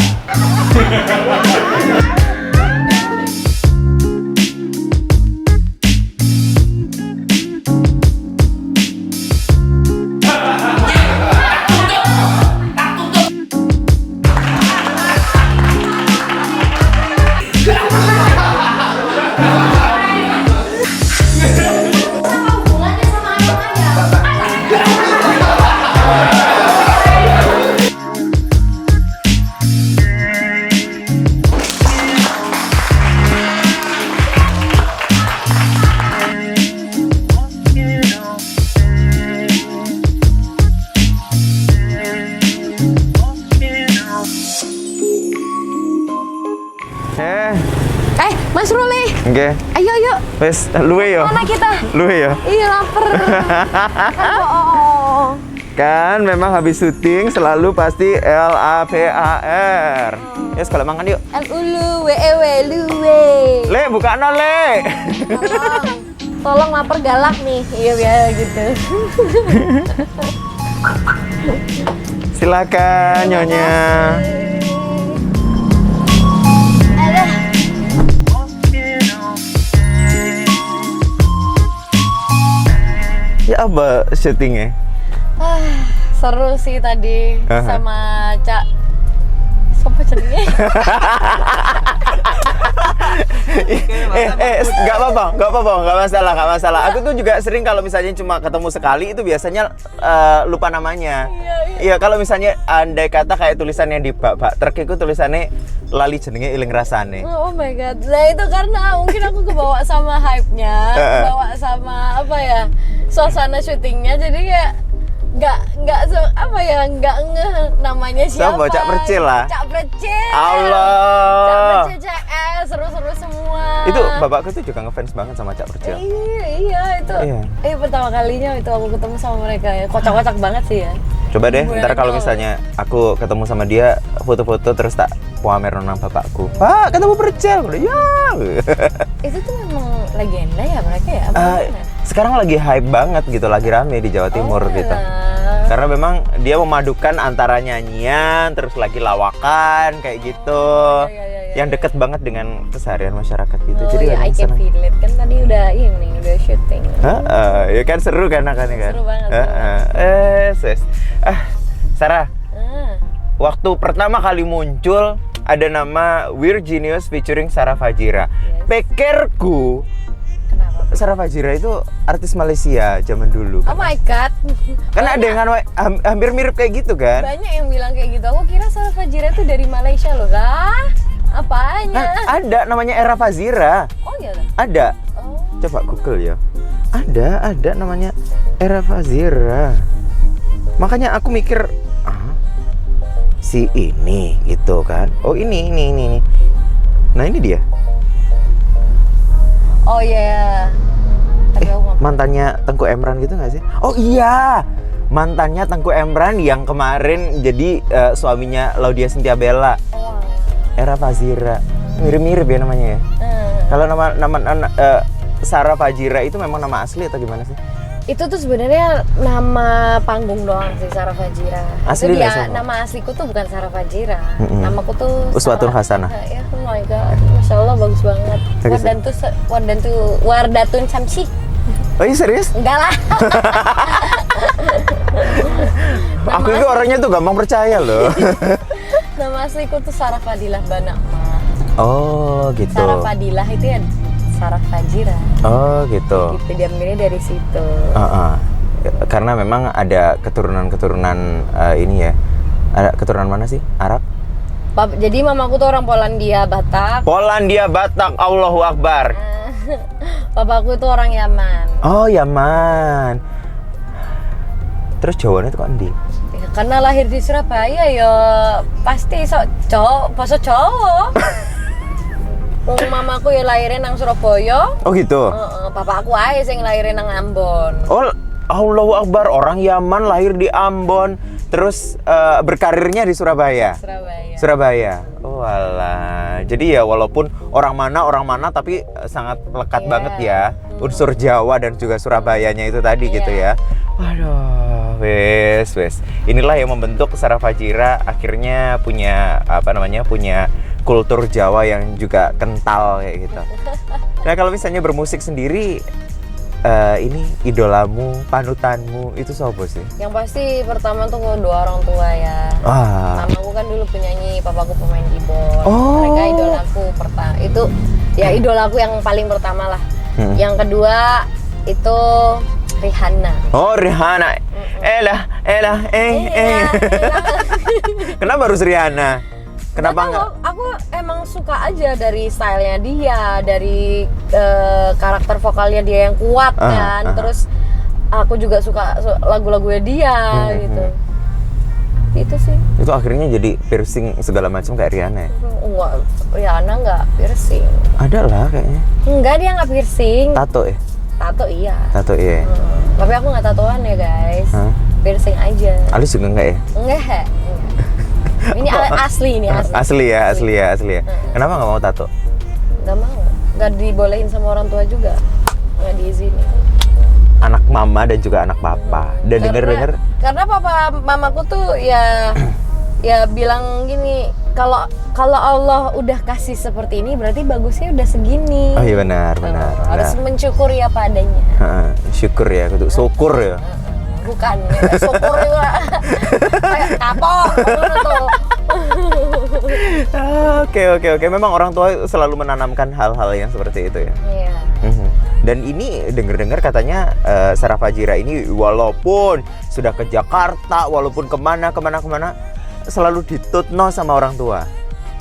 [SPEAKER 2] Mas Ruli,
[SPEAKER 1] Oke.
[SPEAKER 2] ayo yuk.
[SPEAKER 1] Wes, luwe ya.
[SPEAKER 2] Mana kita?
[SPEAKER 1] Luwe ya.
[SPEAKER 2] Iya, lapar. Oh.
[SPEAKER 1] Kan memang habis syuting selalu pasti LAPAR. Yes, kalau makan yuk.
[SPEAKER 2] L-U-L-U, W-E-W, luwe.
[SPEAKER 1] Le, buka no le.
[SPEAKER 2] Tolong lapar galak nih. Iya, biar gitu.
[SPEAKER 1] Silakan nyonya. Ya apa syutingnya?
[SPEAKER 2] Seru sih tadi sama Cak. Siapa jenenge?
[SPEAKER 1] Nggak apa-apa, nggak masalah. Aku tuh juga sering kalau misalnya cuma ketemu sekali itu biasanya lupa namanya. Iya, kalau misalnya andai kata kayak tulisannya di bak truk itu tulisannya lali jenenge iling rasane.
[SPEAKER 2] Oh my god. Nah itu karena mungkin aku kebawa sama hype-nya, kebawa sama apa ya, suasana syutingnya, jadi kayak nggak nggak ngeh namanya siapa.
[SPEAKER 1] Cak Percil lah.
[SPEAKER 2] Cak Percil.
[SPEAKER 1] Allah.
[SPEAKER 2] Cak Percil CS, seru-seru semua.
[SPEAKER 1] Itu bapakku tuh juga ngefans banget sama Cak Percil.
[SPEAKER 2] Iya itu.
[SPEAKER 1] Iya.
[SPEAKER 2] Pertama kalinya itu aku ketemu sama mereka ya. Kocak-kocak banget sih ya.
[SPEAKER 1] Coba deh,
[SPEAKER 2] Gue
[SPEAKER 1] ntar kalau
[SPEAKER 2] tahu.
[SPEAKER 1] misalnya aku ketemu sama dia, foto-foto terus tak pamer nang bapakku. Pak, ketemu Percil. Ya.
[SPEAKER 2] Itu tuh memang legenda ya mereka ya? Apa gimana?
[SPEAKER 1] Sekarang lagi hype banget gitu, lagi rame di Jawa Timur gitu.
[SPEAKER 2] alah.
[SPEAKER 1] Karena memang dia memadukan antara nyanyian, terus lagi lawakan kayak gitu,
[SPEAKER 2] Iya.
[SPEAKER 1] yang deket banget dengan keseharian masyarakat gitu.
[SPEAKER 2] Oh,
[SPEAKER 1] Jadi
[SPEAKER 2] ya, I
[SPEAKER 1] memang
[SPEAKER 2] can
[SPEAKER 1] seneng.
[SPEAKER 2] feel it. Kan tadi udah syuting.
[SPEAKER 1] Ya kan seru kan kan.
[SPEAKER 2] Seru banget,
[SPEAKER 1] Ses. Sarah,
[SPEAKER 2] Ah,
[SPEAKER 1] waktu pertama kali muncul ada nama We're Genius featuring Sarah Fajira.
[SPEAKER 2] Yes.
[SPEAKER 1] Pikirku
[SPEAKER 2] kenapa?
[SPEAKER 1] Sarah Fajira itu artis Malaysia zaman dulu.
[SPEAKER 2] Oh my god.
[SPEAKER 1] Kan ada yang hampir mirip kayak gitu kan?
[SPEAKER 2] Banyak yang bilang kayak gitu. Aku kira Sarah Fajira itu dari Malaysia loh. Lah, apanya?
[SPEAKER 1] Kan ada namanya Era Fazira.
[SPEAKER 2] Oh iya lah.
[SPEAKER 1] Ada.
[SPEAKER 2] Oh.
[SPEAKER 1] Coba Google ya. Ada namanya Era Fazira. Makanya aku mikir, si ini gitu kan. Oh ini. Nah ini dia.
[SPEAKER 2] Oh iya. Tapi aku nggak-
[SPEAKER 1] Mantannya Tengku Emran gitu nggak sih? Oh iya, mantannya Tengku Emran yang kemarin jadi suaminya Laudia Cynthia Bella.
[SPEAKER 2] Oh.
[SPEAKER 1] Era Fazira. Mirip-mirip ya namanya ya. Kalau nama Sarah Fajira itu memang nama asli atau gimana sih?
[SPEAKER 2] Itu tuh sebenarnya nama panggung doang sih, Sarah Fajira.
[SPEAKER 1] Asli
[SPEAKER 2] Itu
[SPEAKER 1] nggak
[SPEAKER 2] dia,
[SPEAKER 1] sama?
[SPEAKER 2] nama asliku tuh bukan Sarah Fajira.
[SPEAKER 1] Mm-mm.
[SPEAKER 2] Namaku tuh
[SPEAKER 1] Uswatun
[SPEAKER 2] Sarah.
[SPEAKER 1] Hasanah.
[SPEAKER 2] Ya, oh my god, masya Allah bagus banget.
[SPEAKER 1] Bagus.
[SPEAKER 2] Wardatun Samsi.
[SPEAKER 1] Oh iya serius?
[SPEAKER 2] Enggak lah.
[SPEAKER 1] Aku itu orangnya tuh gampang percaya loh.
[SPEAKER 2] Nama asliku tuh Sarah Fadilah Banakma.
[SPEAKER 1] Oh gitu.
[SPEAKER 2] Sarah Fadilah itu ya Sarah Fajira.
[SPEAKER 1] Oh gitu.
[SPEAKER 2] Gitu diambilnya dari situ.
[SPEAKER 1] Karena memang ada keturunan ini ya. Ada keturunan mana sih? Arab?
[SPEAKER 2] Jadi mamaku tuh orang Polandia Batak.
[SPEAKER 1] Polandia Batak, Allahu Akbar.
[SPEAKER 2] Papaku itu orang Yaman.
[SPEAKER 1] Oh Yaman. Terus Jawanya itu kok endi?
[SPEAKER 2] Ya, karena lahir di Surabaya ya pasti bahasa Jawa. Mamaku ya lahirin nang Surabaya.
[SPEAKER 1] Oh gitu.
[SPEAKER 2] Bapakku aja sing lahirin nang Ambon.
[SPEAKER 1] Oh Allahu Akbar, orang Yaman lahir di Ambon, terus berkarirnya di Surabaya. Surabaya. Oh alah. Jadi ya walaupun orang mana tapi sangat lekat banget ya. Unsur Jawa dan juga Surabayanya itu tadi gitu ya. Waduh, wes. Inilah yang membentuk Sarah Fajira akhirnya punya punya kultur Jawa yang juga kental kayak gitu. Nah kalau misalnya bermusik sendiri, ini idolamu, panutanmu itu siapa sih?
[SPEAKER 2] Yang pasti pertama tuh dua orang tua ya. Mamaku kan dulu penyanyi, papaku pemain keyboard. Mereka idolaku pertama. Itu ya idolaku yang paling pertama lah. Yang kedua itu Rihanna.
[SPEAKER 1] Oh Rihanna. Elah. Kenapa harus Rihanna? Kenapa enggak?
[SPEAKER 2] Aku emang suka aja dari stylenya dia, dari karakter vokalnya dia yang kuat kan. Terus aku juga suka lagu-lagunya dia gitu. Itu sih.
[SPEAKER 1] Itu akhirnya jadi piercing segala macam kayak Rihanna ya?
[SPEAKER 2] Enggak, Rihanna enggak piercing.
[SPEAKER 1] Ada lah kayaknya.
[SPEAKER 2] Enggak, dia enggak piercing.
[SPEAKER 1] Tato ya?
[SPEAKER 2] Tato iya.
[SPEAKER 1] Tato iya.
[SPEAKER 2] Tapi aku enggak tatoan ya guys. Piercing aja.
[SPEAKER 1] Alis juga enggak ya?
[SPEAKER 2] Enggak. Ini asli ini asli.
[SPEAKER 1] Asli ya. Kenapa nggak mau tato?
[SPEAKER 2] Nggak mau, nggak dibolehin sama orang tua juga, nggak diizinin.
[SPEAKER 1] Anak mama dan juga anak papa. Dan denger.
[SPEAKER 2] Karena mamaku tuh ya bilang gini, kalau Allah udah kasih seperti ini berarti bagusnya udah segini.
[SPEAKER 1] Oh iya benar.
[SPEAKER 2] Harus mensyukuri apa adanya.
[SPEAKER 1] Syukur ya, kudu syukur ya.
[SPEAKER 2] Bukan, syukur juga. Kayak kapok.
[SPEAKER 1] Oke. Memang orang tua selalu menanamkan hal-hal yang seperti itu ya.
[SPEAKER 2] Iya.
[SPEAKER 1] Dan ini dengar katanya Sarah Fajira ini walaupun sudah ke Jakarta, walaupun kemana selalu ditutno sama orang tua.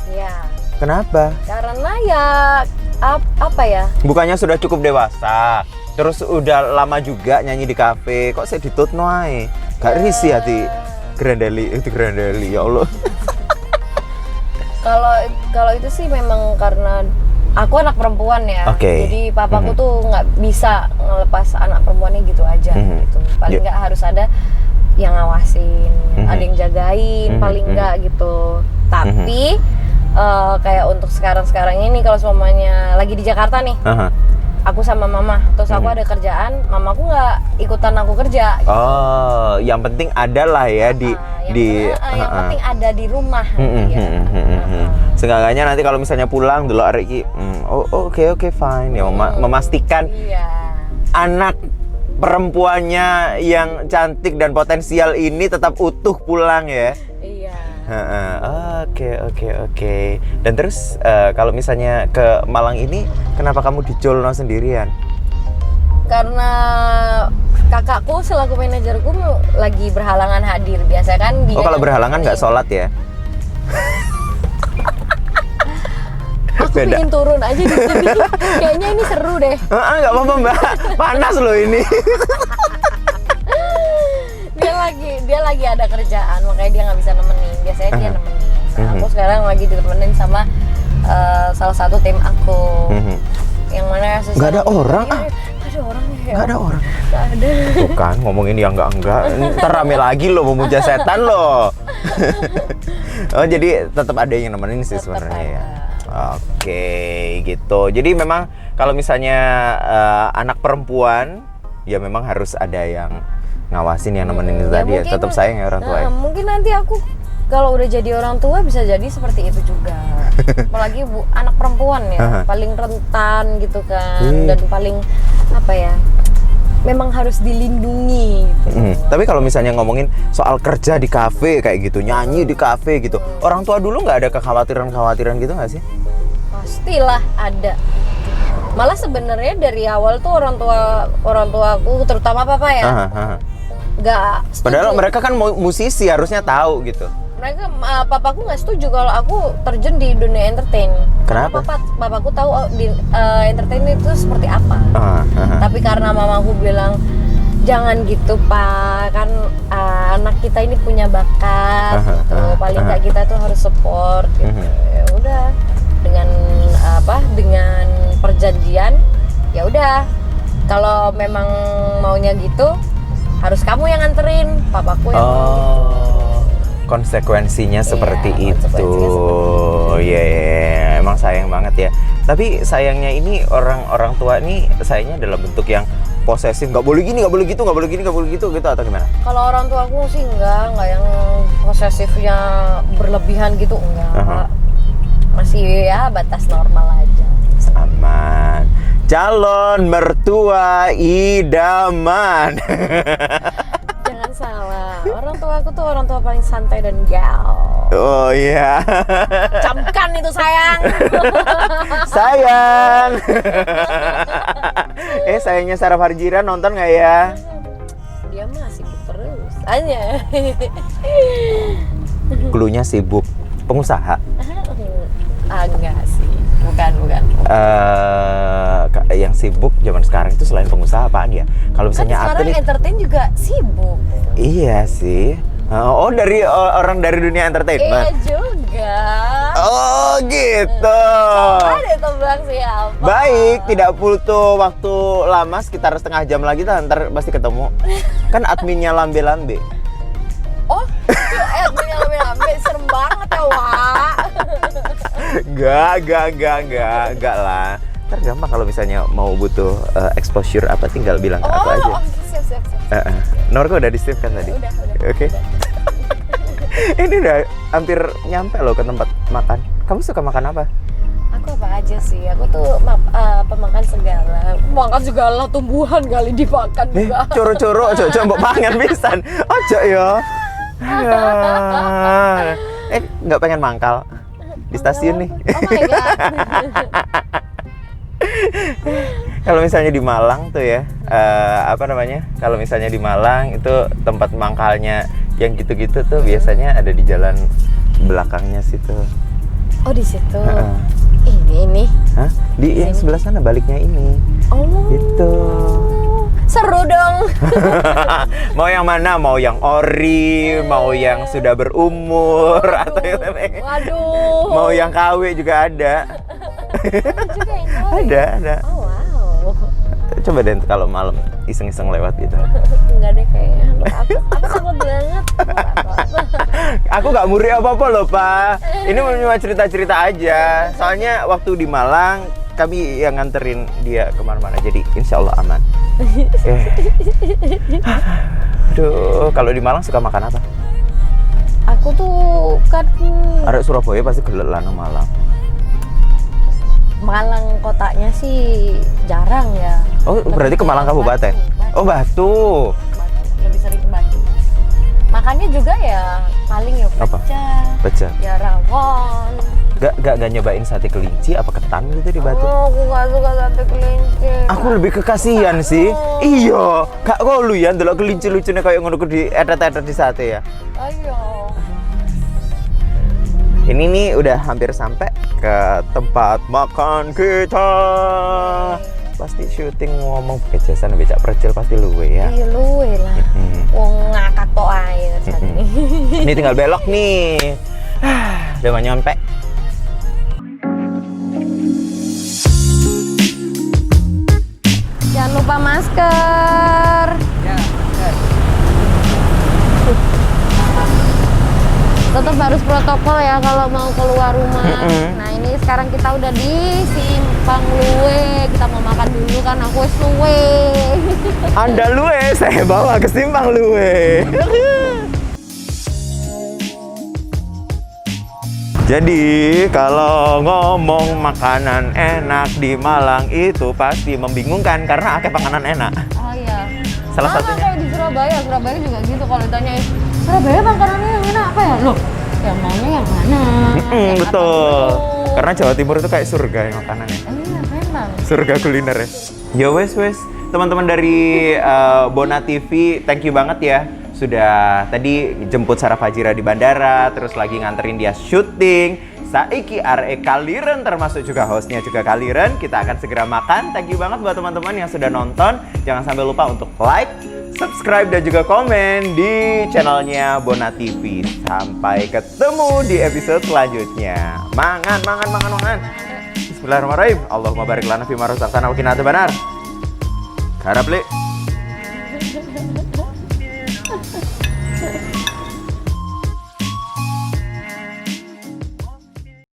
[SPEAKER 2] Iya.
[SPEAKER 1] Kenapa?
[SPEAKER 2] Karena ya apa ya?
[SPEAKER 1] Bukannya sudah cukup dewasa, terus udah lama juga nyanyi di kafe, kok saya ditutno ae? Gak risih hati Grandeli ya Allah.
[SPEAKER 2] Kalau itu sih memang karena aku anak perempuan ya. Jadi papaku tuh nggak bisa ngelepas anak perempuannya gitu aja gitu. Paling nggak harus ada yang ngawasin, ada yang jagain, paling nggak gitu. Tapi kayak untuk sekarang ini kalau semuanya lagi di Jakarta nih, aku sama mama, terus aku ada kerjaan, mamaku nggak ikutan aku kerja.
[SPEAKER 1] Oh, yang penting ada lah ya
[SPEAKER 2] yang penting ada di rumah.
[SPEAKER 1] Seenggaknya nanti kalau misalnya pulang dulu hari ini, oke fine ya, memastikan anak perempuannya yang cantik dan potensial ini tetap utuh pulang ya.
[SPEAKER 2] Iya.
[SPEAKER 1] Oke. Dan terus kalau misalnya ke Malang ini, kenapa kamu di Jolno sendirian?
[SPEAKER 2] karena kakakku selaku manajerku lagi berhalangan hadir. Biasanya kan dia
[SPEAKER 1] Oh, kalau
[SPEAKER 2] yang
[SPEAKER 1] berhalangan nggak
[SPEAKER 2] nganterin.
[SPEAKER 1] sholat ya?
[SPEAKER 2] Aku
[SPEAKER 1] Beda.
[SPEAKER 2] pengen turun aja di sini. Kayaknya ini seru deh.
[SPEAKER 1] Nggak apa-apa mbak, panas loh ini.
[SPEAKER 2] Dia lagi ada kerjaan, makanya dia nggak bisa nemenin. Biasanya dia nemenin. Nah, aku sekarang lagi ditemenin sama salah satu tim aku. Yang mana
[SPEAKER 1] Nggak ada orang, ah.
[SPEAKER 2] Ada orang ya?
[SPEAKER 1] Nggak ada orang.
[SPEAKER 2] Nggak ada.
[SPEAKER 1] Bukan, ngomongin yang enggak. Ntar rame lagi loh, memuja setan loh. Oh, jadi tetap ada yang nemenin sih
[SPEAKER 2] Tetap
[SPEAKER 1] sebenarnya ya.
[SPEAKER 2] ada.
[SPEAKER 1] Oke, gitu. Jadi memang kalau misalnya anak perempuan, ya memang harus ada yang ngawasin, yang nemenin itu tadi ya.
[SPEAKER 2] mungkin-
[SPEAKER 1] Tetap sayang ya orang tua ya.
[SPEAKER 2] Mungkin nanti aku kalau udah jadi orang tua bisa jadi seperti itu juga. Apalagi anak perempuan ya, paling rentan gitu kan, dan paling apa ya? Memang harus dilindungi gitu.
[SPEAKER 1] Tapi kalau misalnya ngomongin soal kerja di kafe kayak gitu, nyanyi di kafe gitu, orang tua dulu nggak ada kekhawatiran gitu nggak sih?
[SPEAKER 2] Pastilah ada. Malah sebenarnya dari awal tuh orang tua aku, terutama papa ya, nggak setuju.
[SPEAKER 1] Padahal mereka kan musisi, harusnya tahu gitu.
[SPEAKER 2] Mereka papaku nggak setuju kalau aku terjun di dunia entertain.
[SPEAKER 1] Kenapa?
[SPEAKER 2] Karena papaku tahu di entertain itu seperti apa. Tapi karena mamaku bilang jangan gitu pak, kan anak kita ini punya bakat, gitu. Paling nggak kita tuh harus support. Gitu. Ya udah, dengan dengan perjanjian, ya udah. Kalau memang maunya gitu, harus kamu yang nganterin, papaku yang
[SPEAKER 1] konsekuensinya seperti
[SPEAKER 2] konsekuensinya
[SPEAKER 1] itu.
[SPEAKER 2] seperti
[SPEAKER 1] Iya, emang sayang banget ya. Tapi sayangnya ini orang tua nih sayangnya dalam bentuk yang posesif, nggak boleh gini, nggak boleh gitu, nggak boleh gini, nggak boleh gitu atau gimana?
[SPEAKER 2] Kalau orang tua aku sih enggak yang posesifnya berlebihan gitu, enggak. Masih ya batas normal aja.
[SPEAKER 1] Aman. Calon mertua idaman.
[SPEAKER 2] Jangan salah, orang tua aku tuh orang tua paling santai dan gaul.
[SPEAKER 1] Oh iya.
[SPEAKER 2] Camkan itu sayang.
[SPEAKER 1] Sayang. Sayangnya Sarah Farjira nonton nggak ya?
[SPEAKER 2] Dia masih terus. Hanya.
[SPEAKER 1] Klunya sibuk pengusaha.
[SPEAKER 2] Enggak sih. Bukan.
[SPEAKER 1] Yang sibuk zaman sekarang itu selain pengusaha apaan ya? Kalau misalnya
[SPEAKER 2] Sekarang
[SPEAKER 1] atlet,
[SPEAKER 2] entertain juga sibuk.
[SPEAKER 1] iya sih. Oh, dari orang dari dunia
[SPEAKER 2] Iya
[SPEAKER 1] entertainment.
[SPEAKER 2] juga.
[SPEAKER 1] Oh gitu.
[SPEAKER 2] Ada tebak siapa?
[SPEAKER 1] Baik, tidak butuh waktu lama, sekitar setengah jam lagi ntar pasti ketemu. Kan adminnya lambe-lambe.
[SPEAKER 2] Oh, itu adminnya lambe-lambe, serem banget ya, Wak.
[SPEAKER 1] Enggak lah. Ntar gampang kalau misalnya mau butuh exposure apa, tinggal bilang ke aku aja.
[SPEAKER 2] Oh, siap.
[SPEAKER 1] Nomorku udah di save kan tadi?
[SPEAKER 2] Udah.
[SPEAKER 1] Oke. Ini udah hampir nyampe loh ke tempat makan. Kamu suka makan apa?
[SPEAKER 2] Aku apa aja sih, aku tuh pemakan segala. Makan segala, tumbuhan kali dimakan juga.
[SPEAKER 1] Coro-coro, ojo mbok pangan pisan. Ojo ya. Nggak pengen mangkal di stasiun nih.
[SPEAKER 2] Oh my god.
[SPEAKER 1] Kalau misalnya di Malang tuh ya, kalau misalnya di Malang itu tempat mangkalnya yang gitu-gitu tuh biasanya ada di jalan belakangnya situ.
[SPEAKER 2] Oh, di situ. Ini.
[SPEAKER 1] Hah? Di yang sebelah sana baliknya ini.
[SPEAKER 2] Oh.
[SPEAKER 1] Gitu.
[SPEAKER 2] Seru dong.
[SPEAKER 1] Mau yang mana? Mau yang ori, mau yang sudah berumur, atau yang
[SPEAKER 2] Waduh.
[SPEAKER 1] mau yang KW juga ada.
[SPEAKER 2] Juga yang kali.
[SPEAKER 1] Ada.
[SPEAKER 2] Oh wow.
[SPEAKER 1] Coba deh kalau malam iseng-iseng lewat gitu.
[SPEAKER 2] Enggak deh kayaknya. Aku takut banget.
[SPEAKER 1] Aku nggak muri apa-apa loh, Pak. Ini cuma cerita-cerita aja. Soalnya waktu di Malang kami yang nganterin dia kemana-mana, jadi insya Allah aman. Aduh, kalau di Malang suka makan apa?
[SPEAKER 2] Aku tuh kan
[SPEAKER 1] Arek Surabaya pasti gelek lah nang Malang.
[SPEAKER 2] Malang kotanya sih jarang ya.
[SPEAKER 1] Oh, berarti ke Malang Kabupaten?
[SPEAKER 2] Batu.
[SPEAKER 1] Oh, Batu.
[SPEAKER 2] Lebih sering ke Batu. Makannya juga ya paling ya
[SPEAKER 1] Apa?
[SPEAKER 2] pecah,
[SPEAKER 1] Pecah.
[SPEAKER 2] ya rawon,
[SPEAKER 1] Gak nyobain sate kelinci apa ketan gitu di Batu?
[SPEAKER 2] Oh, aku gak suka sate kelinci.
[SPEAKER 1] Aku lebih ke kasihan sih. Iya, kak kok lu ya ndelok kelinci lucunya kayak ngono di edet-edet di sate ya.
[SPEAKER 2] Ayo.
[SPEAKER 1] Ini nih udah hampir sampai ke tempat makan kita. Pasti syuting ngomong pakai jasan becak percil pasti luwe ya.
[SPEAKER 2] Iya luwe lah. Wong ngakak kok air saat ini.
[SPEAKER 1] Ini tinggal belok nih. Udah mau nyampe.
[SPEAKER 2] Jangan lupa masker.
[SPEAKER 4] Ya, masker.
[SPEAKER 2] Tetap harus protokol ya kalau mau keluar rumah. Nah ini sekarang kita udah di Simpang Luwe. Kita mau makan dulu kan aku wis luwe.
[SPEAKER 1] Anda luwe, saya bawa ke Simpang Luwe. Jadi kalau ngomong makanan enak di Malang itu pasti membingungkan karena akeh panganan enak.
[SPEAKER 2] Oh iya.
[SPEAKER 1] Salah
[SPEAKER 2] Sama
[SPEAKER 1] satunya.
[SPEAKER 2] kayak di Surabaya juga gitu kalau ditanyain Surabaya makanannya yang enak apa ya? Loh, yang maunya yang mana? Yang apa
[SPEAKER 1] Betul.
[SPEAKER 2] dulu?
[SPEAKER 1] Karena Jawa Timur itu kayak surga ya makanannya.
[SPEAKER 2] Iya, memang.
[SPEAKER 1] Surga kuliner ya. Ya wes. Teman-teman dari Bona TV, thank you banget ya. Sudah tadi jemput Sarah Fajira di bandara, terus lagi nganterin dia syuting. Saiki are kaliren, termasuk juga hostnya juga kaliren. Kita akan segera makan. Thank you banget buat teman-teman yang sudah nonton. Jangan sampai lupa untuk like, subscribe, dan juga komen di channelnya Bona TV. Sampai ketemu di episode selanjutnya. Mangan. Bismillahirrahmanirrahim. Allahumma barik lana fima razaqtana wa qina adzabannar. Harap, Li.